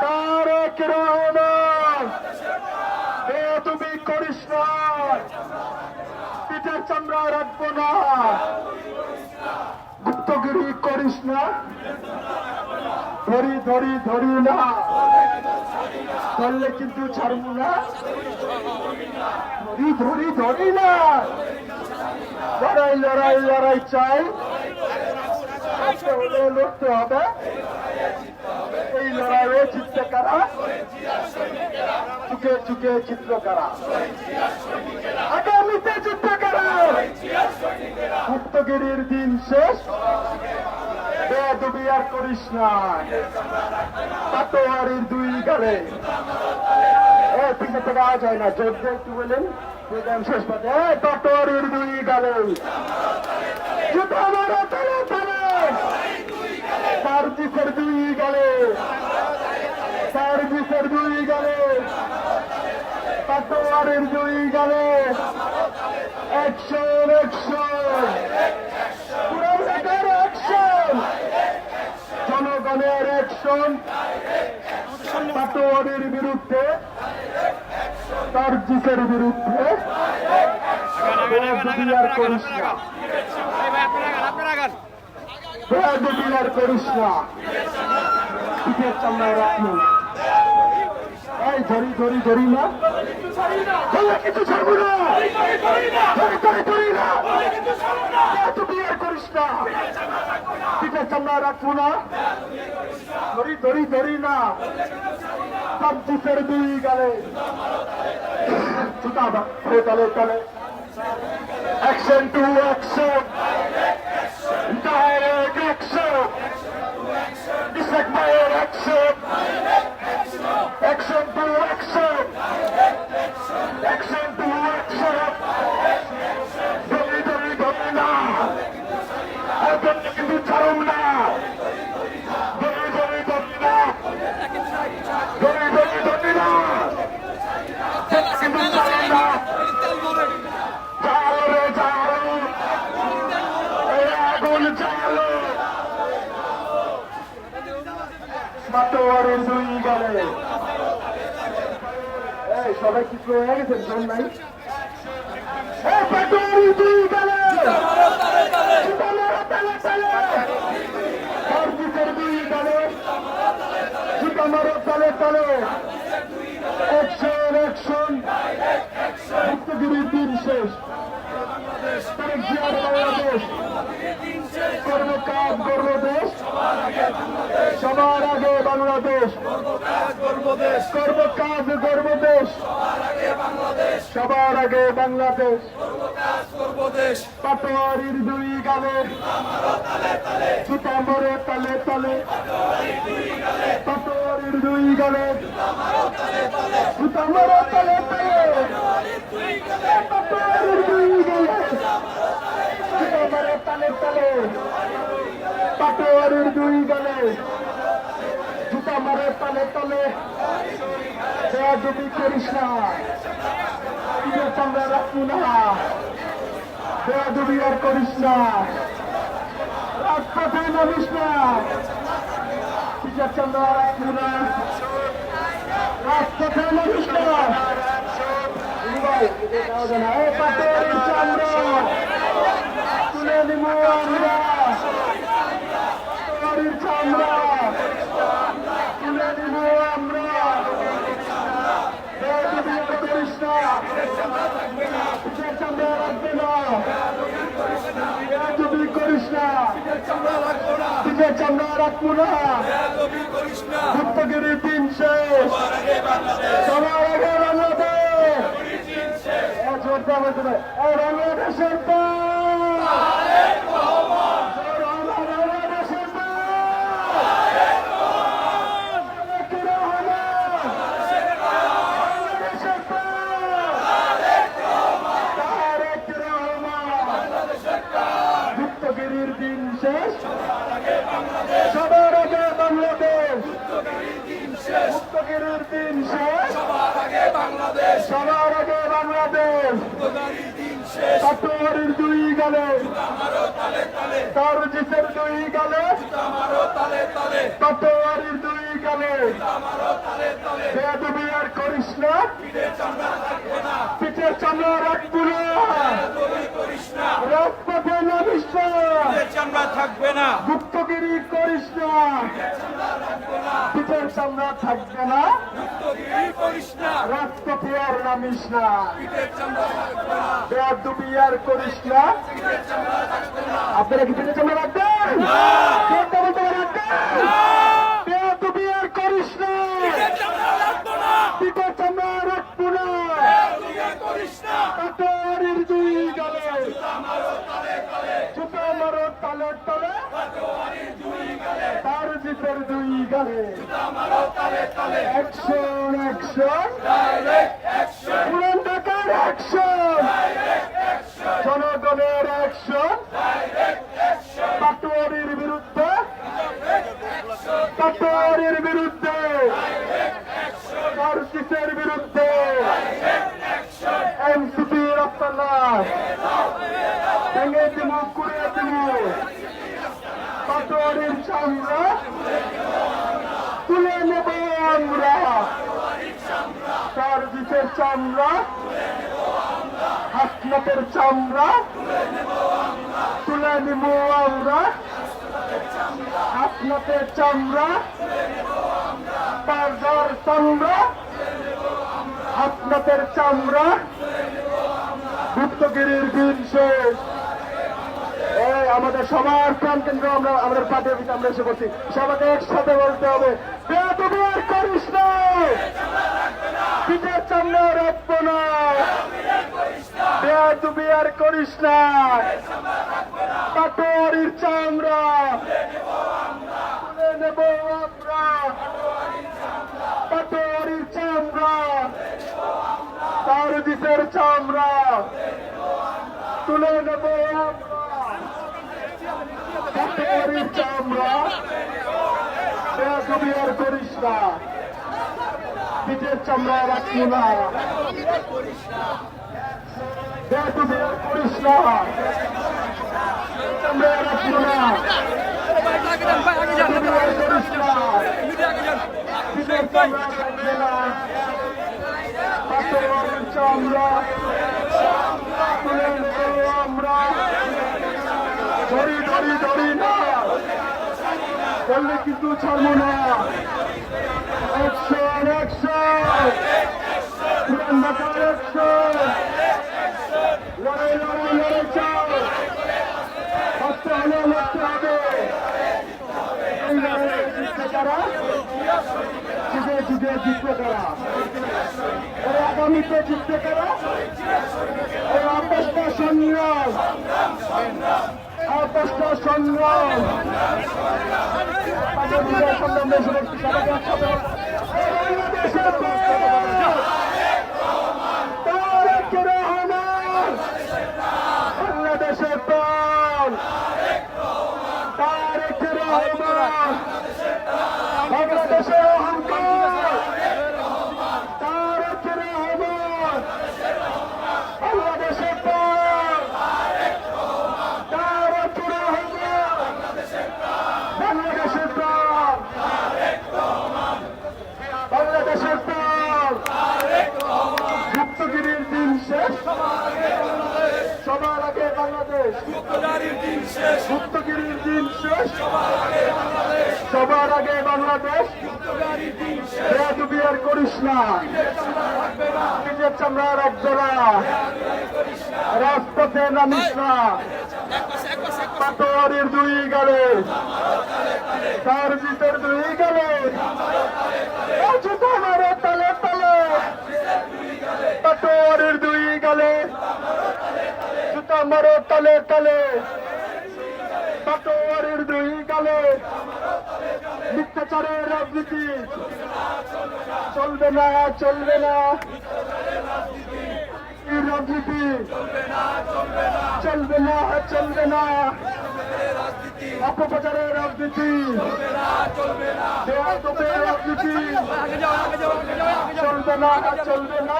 [SPEAKER 2] তারেক রহমান বেয়াদবি করিস না পিঠের চামড়া রাখবো না গুপ্তগিরি করিস না ধরি ধরি ধরি না ধরলে কিন্তু ছাড়বো না ধরি ধরি ধরি না লড়াই লড়াই লড়াই চাই লড়তে হবে এই লড়াইয়ে জিততে কারা চুকে চুকে চিত্র কারা আগামীতে যুদ্ধ কারা গুপ্তগিরির দিন শেষ বেয়াদবি আর করিস না পাটোয়ারির দুই গালে পিছনে থেকে আওয়াজ হয় না জোর দিয়ে একটু বলেন শেষ পাতে পাটোয়ারির দুই গালে জুতা মারা তালে তালে সার্জিসের দুই গালে সার্জিসের দুই গালে পাটোয়ারির দুই গালে অ্যাকশন অ্যাকশন পুরো অ্যাকশন জনগণের অ্যাকশন পাটোয়ারির বিরুদ্ধে সার্জিসের বিরুদ্ধে বেয়াদবি আর করিস না বেয়াদবি আর করিস না পিঠের চামড়া রাখুন এই ধরি ধরি ধরি না ধরলে কিছু ছাড়বো না ধরি ধরি ধরি না বেয়াদবি আর করিস না পিঠের চামড়া রাখবো না ধরি ধরি ধরি না সার্জিসের দুই গালে জুতা তালে তালে action to action direct action dissector action action to action action to action ধরি ধরি ধরি না এখন কিন্তু ছাড়ুন না ধরি ধরি ধরি না ধরি ধরি ধরি না কিন্তু ছাড়ুন না জালো রে জালো আগুন জালো পাটোয়ারির দুই গালে এই সবাই কিছু হয়ে গেছে জন নাই পাটোয়ারির দুই গালে সার্জিসের দুই গালে জুতা মারো তালে তালে অ্যাকশন অ্যাকশন গুপ্তগিরির দিন শেষ তারেক জিয়ার বাংলাদেশ করবো কাজ করবো দেশ সবার আগে বাংলাদেশ করবো কাজ করবো দেশ সবার আগে বাংলাদেশ পাটোয়ারির দুই গালে জুতা মারো তালে তালে পাটোয়ারির দুই গালে জুতা মারো তালে তালে পাটোয়ারির দুই গালে জুতা মারো তালে তালে পাটোয়ারির দুই গালে জুতা মারো তালে তালে বেয়াদবি করিস না পিঠের চামড়া রাখবো না বেয়াদবি আর করিস না রাজপথে নামিস না পিঠের চামড়া রাখবো না রাজপথে নামিস না। ভাই, এটা দাও না। এই পাথরের চামড়া তুলে নিব আমরা। পাথরের চামড়া তুলে নিব আমরা। বেয়াদবি করিস না। পিঠের চামড়া রাখবে না। বেয়াদবি করিস না। পিঠের চামড়া রাখবো না। গুপ্তগিরি দিন শেষ। সবার আগে বাংলাদেশ। জোরদার বলতে হবে। এই বাংলাদেশের পর বাংলাদেশের গুপ্তগিরির দিন শেষ। সবার আগে বাংলাদেশ। গুপ্তগিরির দিন শেষ। সবার আগে বাংলাদেশ। পাটোয়ারির দুই গালে তারজিসের দুই গালে পাটোয়ারির দুই গালে বেয়াদবি আর করিস না। পিঠের চামড়া রাখবো না। রাজপথে নামিস না।
[SPEAKER 1] চামড়া থাকবে না।
[SPEAKER 2] গুপ্তগিরি করিস না। পিঠের চামড়া থাকবে না। রাজপথে আর নামিস না। বেয়াদবি আর করিস না। আপনারা কি পিঠের চামড়া রাখবেন? বেয়াদবি আর করিস না। পিঠের চামড়া রাখবো না। পাটোয়ারির দুই গালে জুতা মারো তালে তালে। তারজিসের দুই গালে অ্যাকশন অ্যাকশন। পুরান ঢাকার অ্যাকশন। জনগণের অ্যাকশন। পাটোয়ারির বিরুদ্ধে পাটোয়ারির বিরুদ্ধে তারজিসের বিরুদ্ধে এনসিপি রপ্তানা ভেঙে দিব কুড়িয়ে দিব। পাটোয়ারির চামড়া তুলে নেব আমরা। তারজিসের চামড়া হাসনাতের চামড়া তুলে নেব আমরা। হাসনাতের চামড়া তারজার চামড়া হাসনাতের চামড়া। গুপ্তগিরির দিন শেষ। আমাদের সবার প্রাণ কেন্দ্র আমরা আমাদের পার্টির ভিতরে আমরা এসে করছি। সবাইকে একসাথে বলতে হবে বেয়াদবি আর করিস না। পিঠের চামড়া রাখবো না। বেয়াদবি আর করিস না। পাটোয়ারির চামড়া তুলে নেব আমরা। পাটোয়ারির চামড়া তারজিসের চামড়া তুলে নেব আমরা। পাটোয়ারির চামড়া বেয়াদবি আর করিস না। পিঠের চামড়া রাখবো না। বেয়াদবি আর করিস না। চামড়া রাখবো না। বেয়াদবি আর করিস না। পিঠের চামড়া রাখবে না। পাটোয়ারির চামড়া তুলে নেব আমরা। ধরি ধরি ধরি না বললে কিন্তু ছাড়বো না। Action action. পুরান ঢাকার অ্যাকশন। লড়াই লড়াই লড়াই চাও। লড়তে হলে লড়তে হবে। এই লড়াই জিতবে কারা? যুগে যুগে জিতবে কারা? এই আগামীতে জিতবে কারা? এই আপসটা সংগ্রাম আপসটা সংগ্রাম। বাংলাদেশের প্রাণ তারেক রহমান। বাংলাদেশের অহংকার তারেক রহমান। বাংলাদেশের প্রাণ তারেক রহমান। বাংলাদেশের প্রাণ বাংলাদেশের প্রাণ শেষ, মুক্তগিরির দিন শেষ, সবার আগে বাংলাদেশ, বেয়াদবি আর করিস না, নিজের চামড়া রাখবে না, রাজপথে নামিস না, পাটোয়ারির দুই গেলে, তার ভিতর দুই গেলে, জুতো মারো তালে তালে, পাটোয়ারির দুই গেলে, জুতো মারো তালে তালে, পাটোয়ারির দুই গেলে, মিথ্যাচারের রাজনীতি চলবে না, চলবে না, এই রাজনীতি চলবে না, চলবে না, অপপ্রচারের রাজনীতি, বেয়াদবের রাজনীতি চলবে না, চলবে না,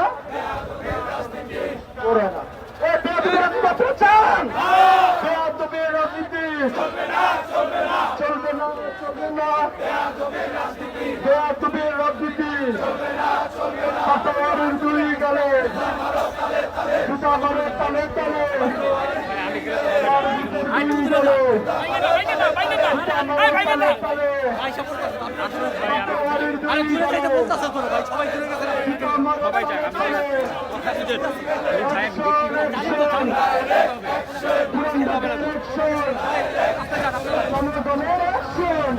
[SPEAKER 2] করে না। এ বেয়াদবের রাজনীতি আপনারা চান? বেয়াদবের রাজনীতি চলবে না, চলবে না, বেয়াদবের রাজনীতি পাটোয়ারির দুই গেলে, জুতা মারে তালে তালে, তার ভিতর দুই গেলে, জুতা মারে তালে তালে, পাটোয়ারির দুই গেলে, জুতা মারে তালে তালে, জনগণের অ্যাকশন,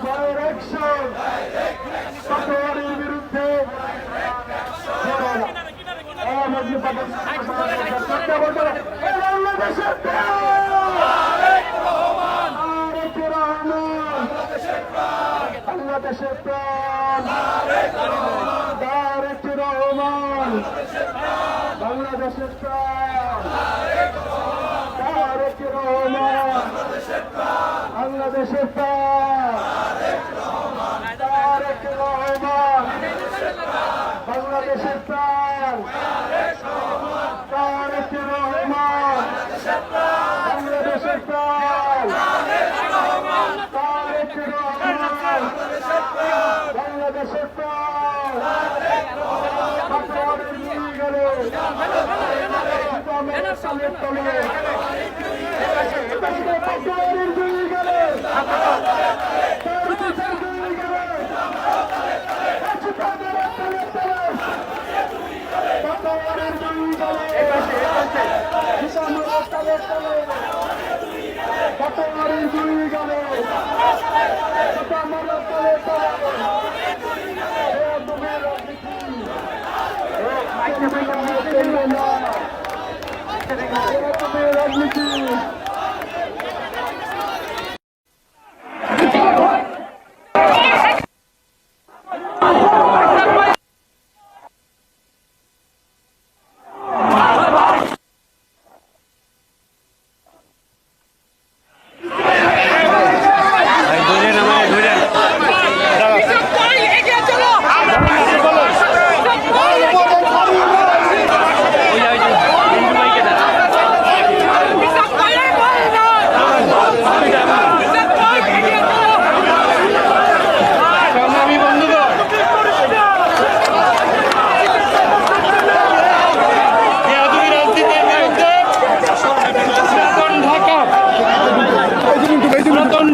[SPEAKER 2] ডাইরেকশন, পাটোয়ারির বিরুদ্ধে বাংলাদেশের বাংলাদেশের প্রাণ তারেক রহমান, বাংলাদেশের প্রাণ তারেক রহমান, বাংলাদেশের প্রাণ তারেক রহমান, বাংলাদেশের প্রাণ তারেক রহমান, বাংলাদেশের প্রাণ তারেক রহমান, বাংলাদেশের প্রাণ পাটোয়ারির দুই গেলে, সালের তলে পাটোয়ারির দুই গেলে, দুই গেলে, পাটোয়ারির দুই গেলে, পাটোয়ারির দুই গেলে, রাজনীতি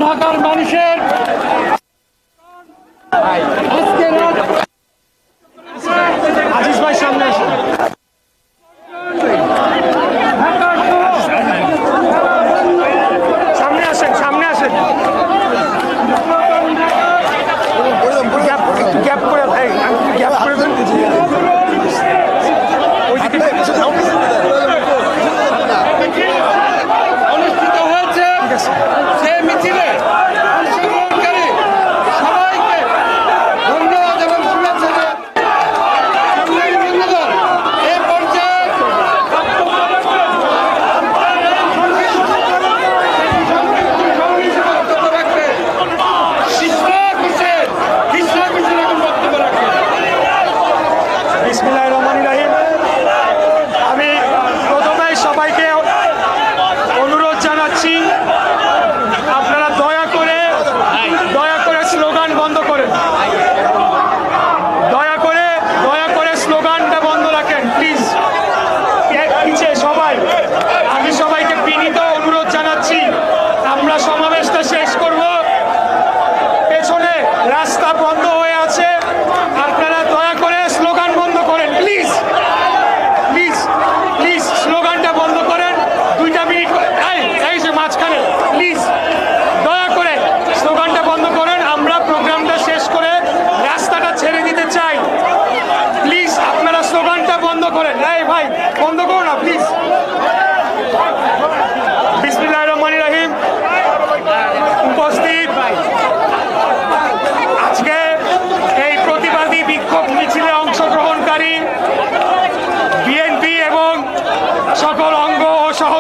[SPEAKER 5] ঢাকার মানুষের আজকে আজিজ ভাই সামনে আসুন। সামনে আসেন, সামনে আসেন, গ্যাপ করে ভাই, গ্যাপ করে অনুষ্ঠিত হয়েছে সে মিছিলে অংশগ্রহণকারী সবাইকে ধন্যবাদ এবং শুভেচ্ছা বন্ধুগণ। এই পর্যায়ে বক্তব্য রাখবে ইশরাক হোসেন এখন বক্তব্য রাখবে। বিসমিল্লাহির রহমানির রহিম। আমি প্রথমেই সবাইকে অনুরোধ জানাচ্ছি, আপনারা দয়া করে স্লোগান বন্ধ করেন, দয়া করে স্লোগানটা বন্ধ রাখেন প্লিজ। সবাই আমি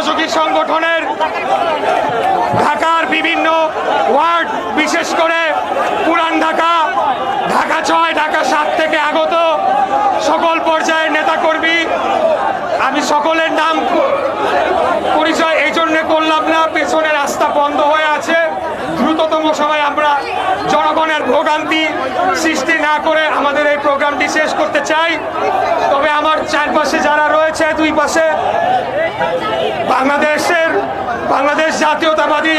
[SPEAKER 5] সহযোগী সংগঠনের ঢাকার বিভিন্ন ওয়ার্ড, বিশেষ করে পুরান ঢাকা, ঢাকা 6, ঢাকা 7 থেকে আগত সকল পর্যায়ের নেতাকর্মী, আমি সকলের নাম পরিচয় এই জন্য করলাম না, পেছনের রাস্তা বন্ধ হয়ে আছে। দ্রুততম সময় আমরা জনগণের ভোগান্তি সৃষ্টি না করে আমাদের এই প্রোগ্রামটি শেষ করতে চাই। তবে আমার চারপাশে যারা রয়েছে, দুই পাশে বাংলাদেশ জাতীয়তাবাদী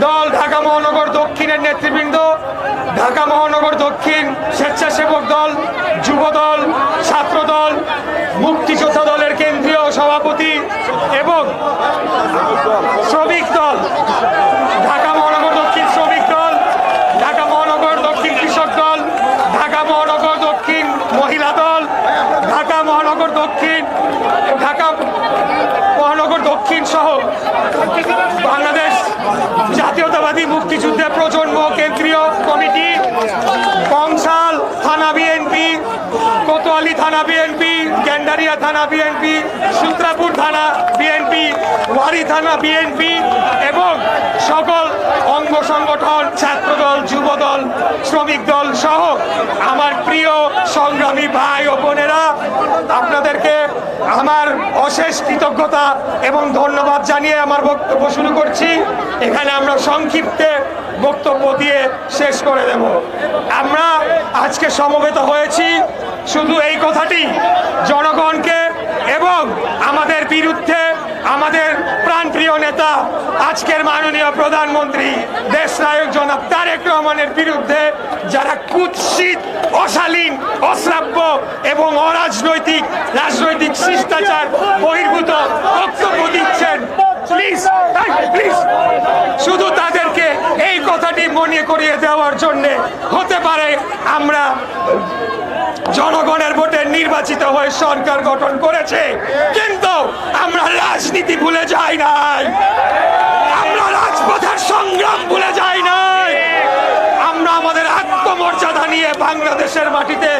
[SPEAKER 5] দল ঢাকা মহানগর দক্ষিণের নেতৃবৃন্দ, ঢাকা মহানগর দক্ষিণ স্বেচ্ছাসেবক দল, যুব দল, ছাত্র দল, মুক্তিযোদ্ধা দলের কেন্দ্রীয় সভাপতি এবং শ্রমিক দল, ঢাকা মহানগর দক্ষিণ শ্রমিক দল, ঢাকা মহানগর দক্ষিণ কৃষক দল, ঢাকা মহানগর দক্ষিণ মহিলা দল, ঢাকা মহানগর দক্ষিণ সহ বাংলাদেশ জাতীয়তাবাদী মুক্তিযুদ্ধের প্রজন্ম কেন্দ্রীয় কমিটি, কংসাল থানা বিএনপি, কোতোয়ালি থানা বিএনপি, গেন্ডারিয়া থানা বিএনপি, সূত্রাপুর থানা বিএনপি, ওয়ারি থানা বিএনপি এবং সকল অঙ্গ সংগঠন, ছাত্রদল, যুবদল, শ্রমিক দল সহ আমার প্রিয় সংগ্রামী ভাই ও বোনেরা, আপনাদেরকে আমার অশেষ কৃতজ্ঞতা এবং ধন্যবাদ জানিয়ে আমার বক্তব্য শুরু করছি। এখানে আমরা সংক্ষিপ্তে বক্তব্য দিয়ে শেষ করে দেব। আমরা আজকে সমবেত হয়েছি শুধু এই কথাটি জনগণকে এবং আমাদের বিরুদ্ধে আমাদের প্রাণপ্রিয় নেতা, আজকের মাননীয় প্রধানমন্ত্রী দেশনায়ক জনাব তারেক রহমানের বিরুদ্ধে যারা কুৎসিত, অশালীন, অশ্রাব্য এবং অরাজনৈতিক রাজনৈতিক শিষ্টাচার বহির্ভূত বক্তব্য দিচ্ছেন, প্লিজ শুধু তাদেরকে এই কথাটি মনে করিয়ে দেওয়ার জন্যে হতে পারে আমরা জনগণের ভোটে নির্বাচিত হয়ে সরকার গঠন করেছে, কিন্তু আমরা রাজনীতি ভুলে যাই নাই, আমরা রাজপথের সংগ্রাম ভুলে যাই নাই, আমরা আমাদের আত্মমর্যাদা নিয়ে বাংলাদেশের মাটিতে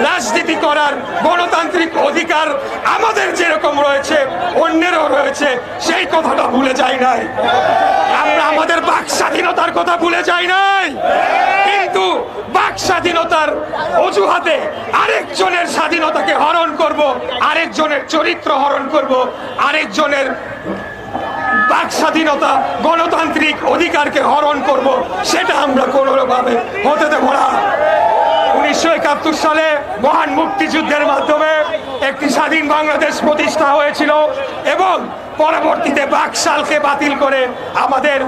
[SPEAKER 5] রাজনীতি করার গণতান্ত্রিক অধিকার আমাদের যেরকম রয়েছে অন্যেরও রয়েছে, সেই কথাটা ভুলে যাই নাই। আমরা আমাদের বাক স্বাধীনতার কথা ভুলে যাই নাই, কিন্তু বাক স্বাধীনতার অজুহাতে আরেকজনের স্বাধীনতাকে হরণ করব, আরেকজনের চরিত্র হরণ করব, আরেকজনের বাক স্বাধীনতা, গণতান্ত্রিক অধিকারকে হরণ করব, সেটা আমরা কোনোভাবে হতে দেব না। 1971 সালে মহান মুক্তিযুদ্ধের মাধ্যমে একটি স্বাধীন বাংলাদেশ প্রতিষ্ঠা হয়েছিল এবং পরবর্তীতে বাকশালকে বাতিল করে আমাদের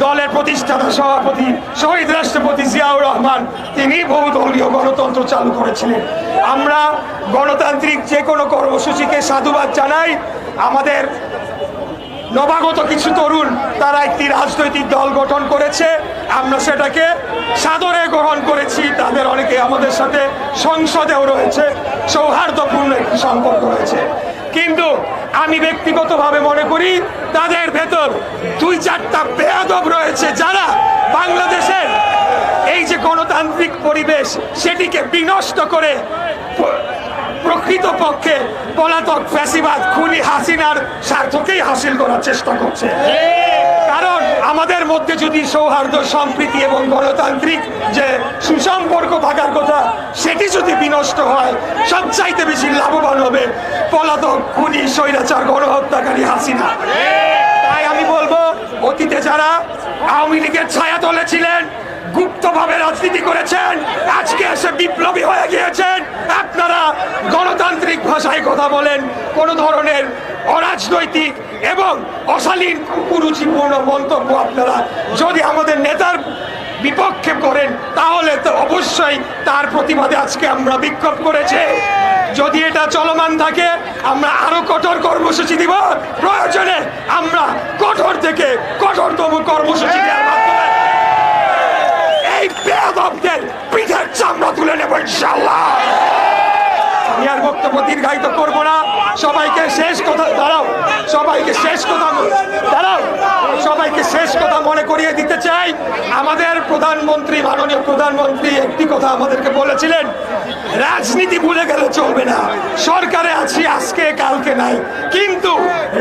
[SPEAKER 5] দলের প্রতিষ্ঠাতা সভাপতি শহীদ রাষ্ট্রপতি জিয়াউর রহমান তিনি বহুদলীয় গণতন্ত্র চালু করেছিলেন। আমরা গণতান্ত্রিক যে কোনো কর্মসূচিকে সাধুবাদ জানাই। আমাদের নবাগত কিছু তরুণ তারা একটি রাজনৈতিক দল গঠন করেছে, আমরা সেটাকে সাদরে গ্রহণ করেছি। তাদের অনেকে আমাদের সাথে সংসদেও রয়েছে, সৌহার্দ্যপূর্ণ একটি সম্পর্ক রয়েছে, কিন্তু আমি ব্যক্তিগতভাবে মনে করি তাদের ভেতর 2-4টা বেয়াদব রয়েছে যারা বাংলাদেশের এই যে গণতান্ত্রিক পরিবেশ সেটিকে বিনষ্ট করে প্রকৃতপক্ষে পলাতক ফ্যাসিবাদ খুনি হাসিনার স্বার্থকেই হাসিল করার চেষ্টা করছে। কারণ আমাদের মধ্যে যদি সৌহার্দ্য, সম্প্রীতি এবং গণতান্ত্রিক যে সুসম্পর্ক থাকার কথা সেটি যদি বিনষ্ট হয়, সবচাইতে বেশি লাভবান হবে পলাতক খুনি স্বৈরাচার গণহত্যাকারী হাসিনা। তাই আমি বলবো, অতীতে যারা আওয়ামী লীগের ছায়াতলে ছিলেন, গুপ্তভাবে রাজনীতি করেছেন, আজকে এসে বিপ্লবী হয়ে গিয়েছেন, আপনারা গণতান্ত্রিক ভাষায় কথা বলেন, কোনো ধরনের অরাজনৈতিক এবং অশালীন কুরুচিপূর্ণ মন্তব্য আপনারা যদি আমাদের নেতার বিপক্ষে করেন তাহলে তো অবশ্যই তার প্রতিবাদে আজকে আমরা বিক্ষোভ করেছি। যদি এটা চলমান থাকে আমরা আরো কঠোর কর্মসূচি দিব, প্রয়োজনে আমরা কঠোর থেকে কঠোরতম কর্মসূচি দেওয়ার মাধ্যমে এই বেয়াদবদের পিঠের চামড়া তুলে নেব ইনশাআল্লাহ। আমি আর বক্তব্য দীর্ঘায়িত করব না, সবাইকে শেষ কথা মনে করিয়ে দিতে চাই। আমাদের প্রধানমন্ত্রী, মাননীয় প্রধানমন্ত্রী একটি কথা আমাদেরকে বলেছিলেন রাজনীতি ভুলে গেলে চলবে না। সরকারে আছি আজকে কালকে নাই, কিন্তু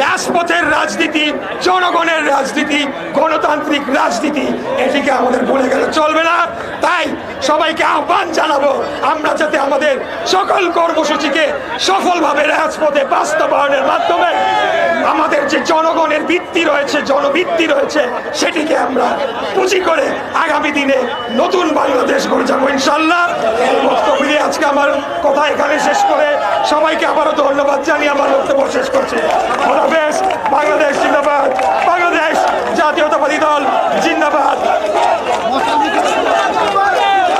[SPEAKER 5] রাজপথের রাজনীতি, জনগণের রাজনীতি, গণতান্ত্রিক রাজনীতি, এটিকে আমাদের ভুলে গেলে চলবে না। তাই সবাইকে আহ্বান জানাবো আমরা যাতে আমাদের সকল কর্মসূচিকে সফলভাবে রাজপথে বাস্তবায়নের মাধ্যমে আমাদের যে জনগণের ভিত্তি রয়েছে, জনভিত্তি রয়েছে, সেটিকে আমরা পুঁজি করে আগামী দিনে নতুন বাংলাদেশ গড়ে যাবো ইনশাল্লাহ। এই বক্তব্য দিয়ে আজকে আমার কথা এখানে শেষ করে সবাইকে আবারও ধন্যবাদ জানিয়ে আমার বক্তব্য শেষ করছি। খোদাফেজ। বাংলাদেশ জিন্দাবাদ, বাংলাদেশ জাতীয়তাবাদী দল জিন্দাবাদ।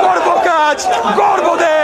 [SPEAKER 5] গর্ব কাজ, গর্ব দেশ।